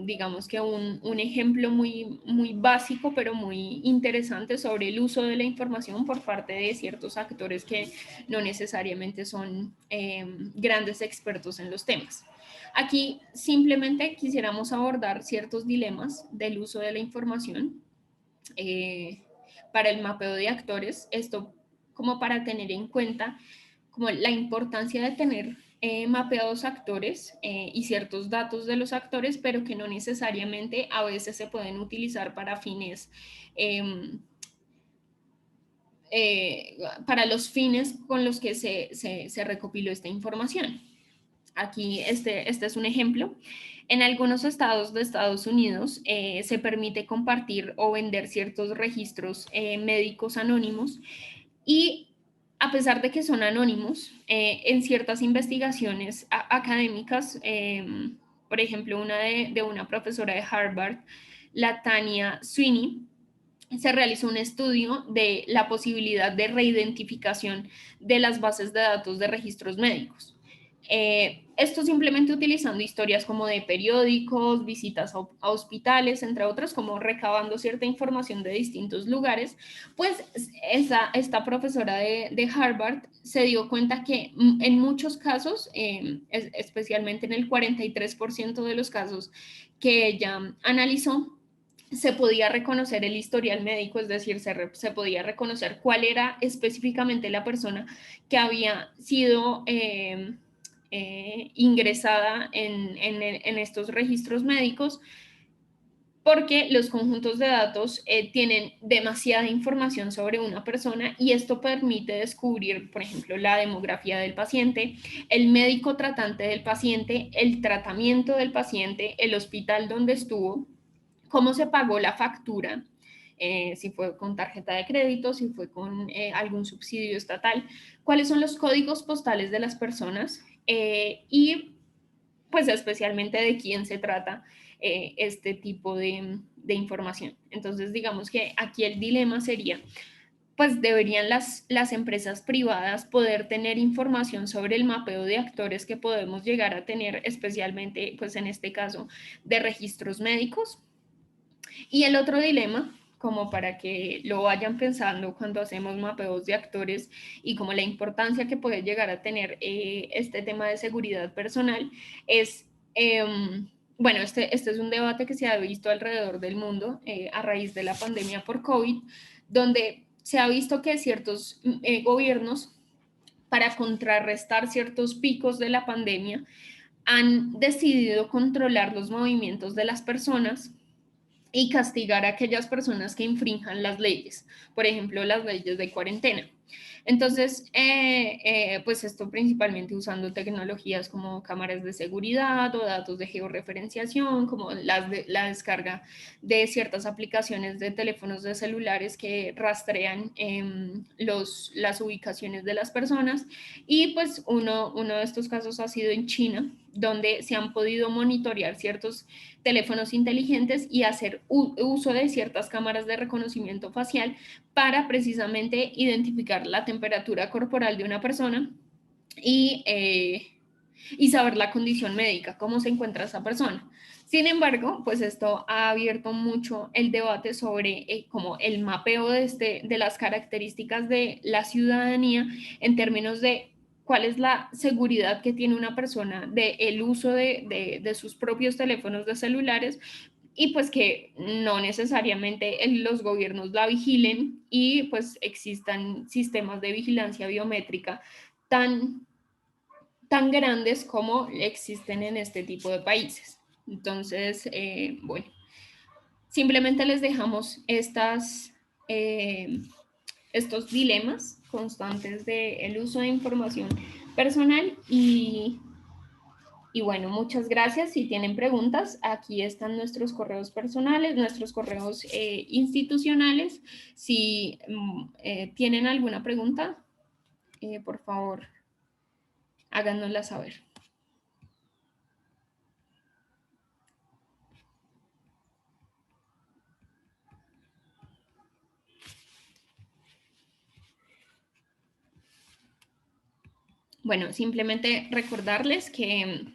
digamos que un ejemplo muy básico, pero muy interesante sobre el uso de la información por parte de ciertos actores que no necesariamente son grandes expertos en los temas. Aquí simplemente quisiéramos abordar ciertos dilemas del uso de la información para el mapeo de actores, esto como para tener en cuenta como la importancia de tener mapeados actores y ciertos datos de los actores, pero que no necesariamente a veces se pueden utilizar para fines, para los fines con los que se recopiló esta información. Aquí este es un ejemplo. En algunos estados de Estados Unidos se permite compartir o vender ciertos registros médicos anónimos y a pesar de que son anónimos, en ciertas investigaciones académicas, por ejemplo, una de una profesora de Harvard, la Tania Sweeney, se realizó un estudio de la posibilidad de reidentificación de las bases de datos de registros médicos. Esto simplemente utilizando historias como de periódicos, visitas a hospitales, entre otros, como recabando cierta información de distintos lugares, pues esta profesora de Harvard se dio cuenta que en muchos casos, especialmente en el 43% de los casos que ella analizó, se podía reconocer el historial médico, es decir, se podía reconocer cuál era específicamente la persona que había sido ingresada en estos registros médicos, porque los conjuntos de datos tienen demasiada información sobre una persona y esto permite descubrir, por ejemplo, la demografía del paciente, el médico tratante del paciente, el tratamiento del paciente, el hospital donde estuvo, cómo se pagó la factura, si fue con tarjeta de crédito, si fue con algún subsidio estatal, cuáles son los códigos postales de las personas y pues especialmente de quién se trata este tipo de información. Entonces, digamos que aquí el dilema sería, pues deberían las empresas privadas poder tener información sobre el mapeo de actores que podemos llegar a tener, especialmente, pues en este caso, de registros médicos. Y el otro dilema, como para que lo vayan pensando cuando hacemos mapeos de actores y como la importancia que puede llegar a tener este tema de seguridad personal, es, bueno, este es un debate que se ha visto alrededor del mundo a raíz de la pandemia por COVID, donde se ha visto que ciertos gobiernos, para contrarrestar ciertos picos de la pandemia, han decidido controlar los movimientos de las personas y castigar a aquellas personas que infrinjan las leyes, por ejemplo, las leyes de cuarentena. Entonces, pues esto principalmente usando tecnologías como cámaras de seguridad o datos de georreferenciación, como la descarga de ciertas aplicaciones de teléfonos de celulares que rastrean las ubicaciones de las personas. Y pues uno de estos casos ha sido en China, donde se han podido monitorear ciertos teléfonos inteligentes y hacer uso de ciertas cámaras de reconocimiento facial para precisamente identificar la temperatura corporal de una persona y saber la condición médica, cómo se encuentra esa persona. Sin embargo, pues esto ha abierto mucho el debate sobre como el mapeo de las características de la ciudadanía en términos de cuál es la seguridad que tiene una persona del uso de sus propios teléfonos de celulares y pues que no necesariamente los gobiernos la vigilen y pues existan sistemas de vigilancia biométrica tan tan grandes como existen en este tipo de países. Entonces, bueno, simplemente les dejamos estos dilemas constantes del uso de información personal Y bueno, muchas gracias. Si tienen preguntas, aquí están nuestros correos personales, nuestros correos institucionales. Si tienen alguna pregunta, por favor, háganosla saber. Bueno, simplemente recordarles que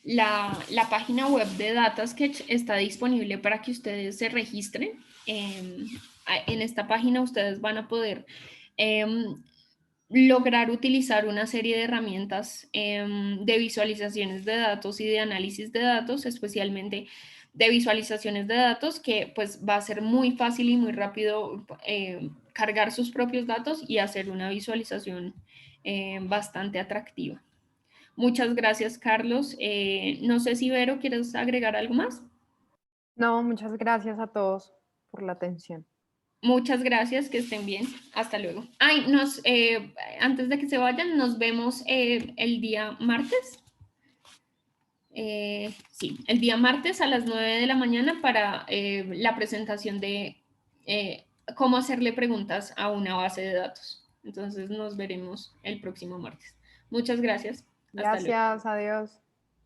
la página web de DataSketch está disponible para que ustedes se registren. En esta página ustedes van a poder lograr utilizar una serie de herramientas de visualizaciones de datos y de análisis de datos, especialmente de visualizaciones de datos, que pues va a ser muy fácil y muy rápido cargar sus propios datos y hacer una visualización bastante atractiva. Muchas gracias, Carlos. No sé si Vero, ¿quieres agregar algo más? No, muchas gracias a todos por la atención. Muchas gracias, que estén bien. Hasta luego. Ay, antes de que se vayan, nos vemos el día martes. Sí, el día martes a las 9 de la mañana para la presentación de cómo hacerle preguntas a una base de datos. Entonces nos veremos el próximo martes. Muchas gracias. Hasta luego. Gracias, adiós.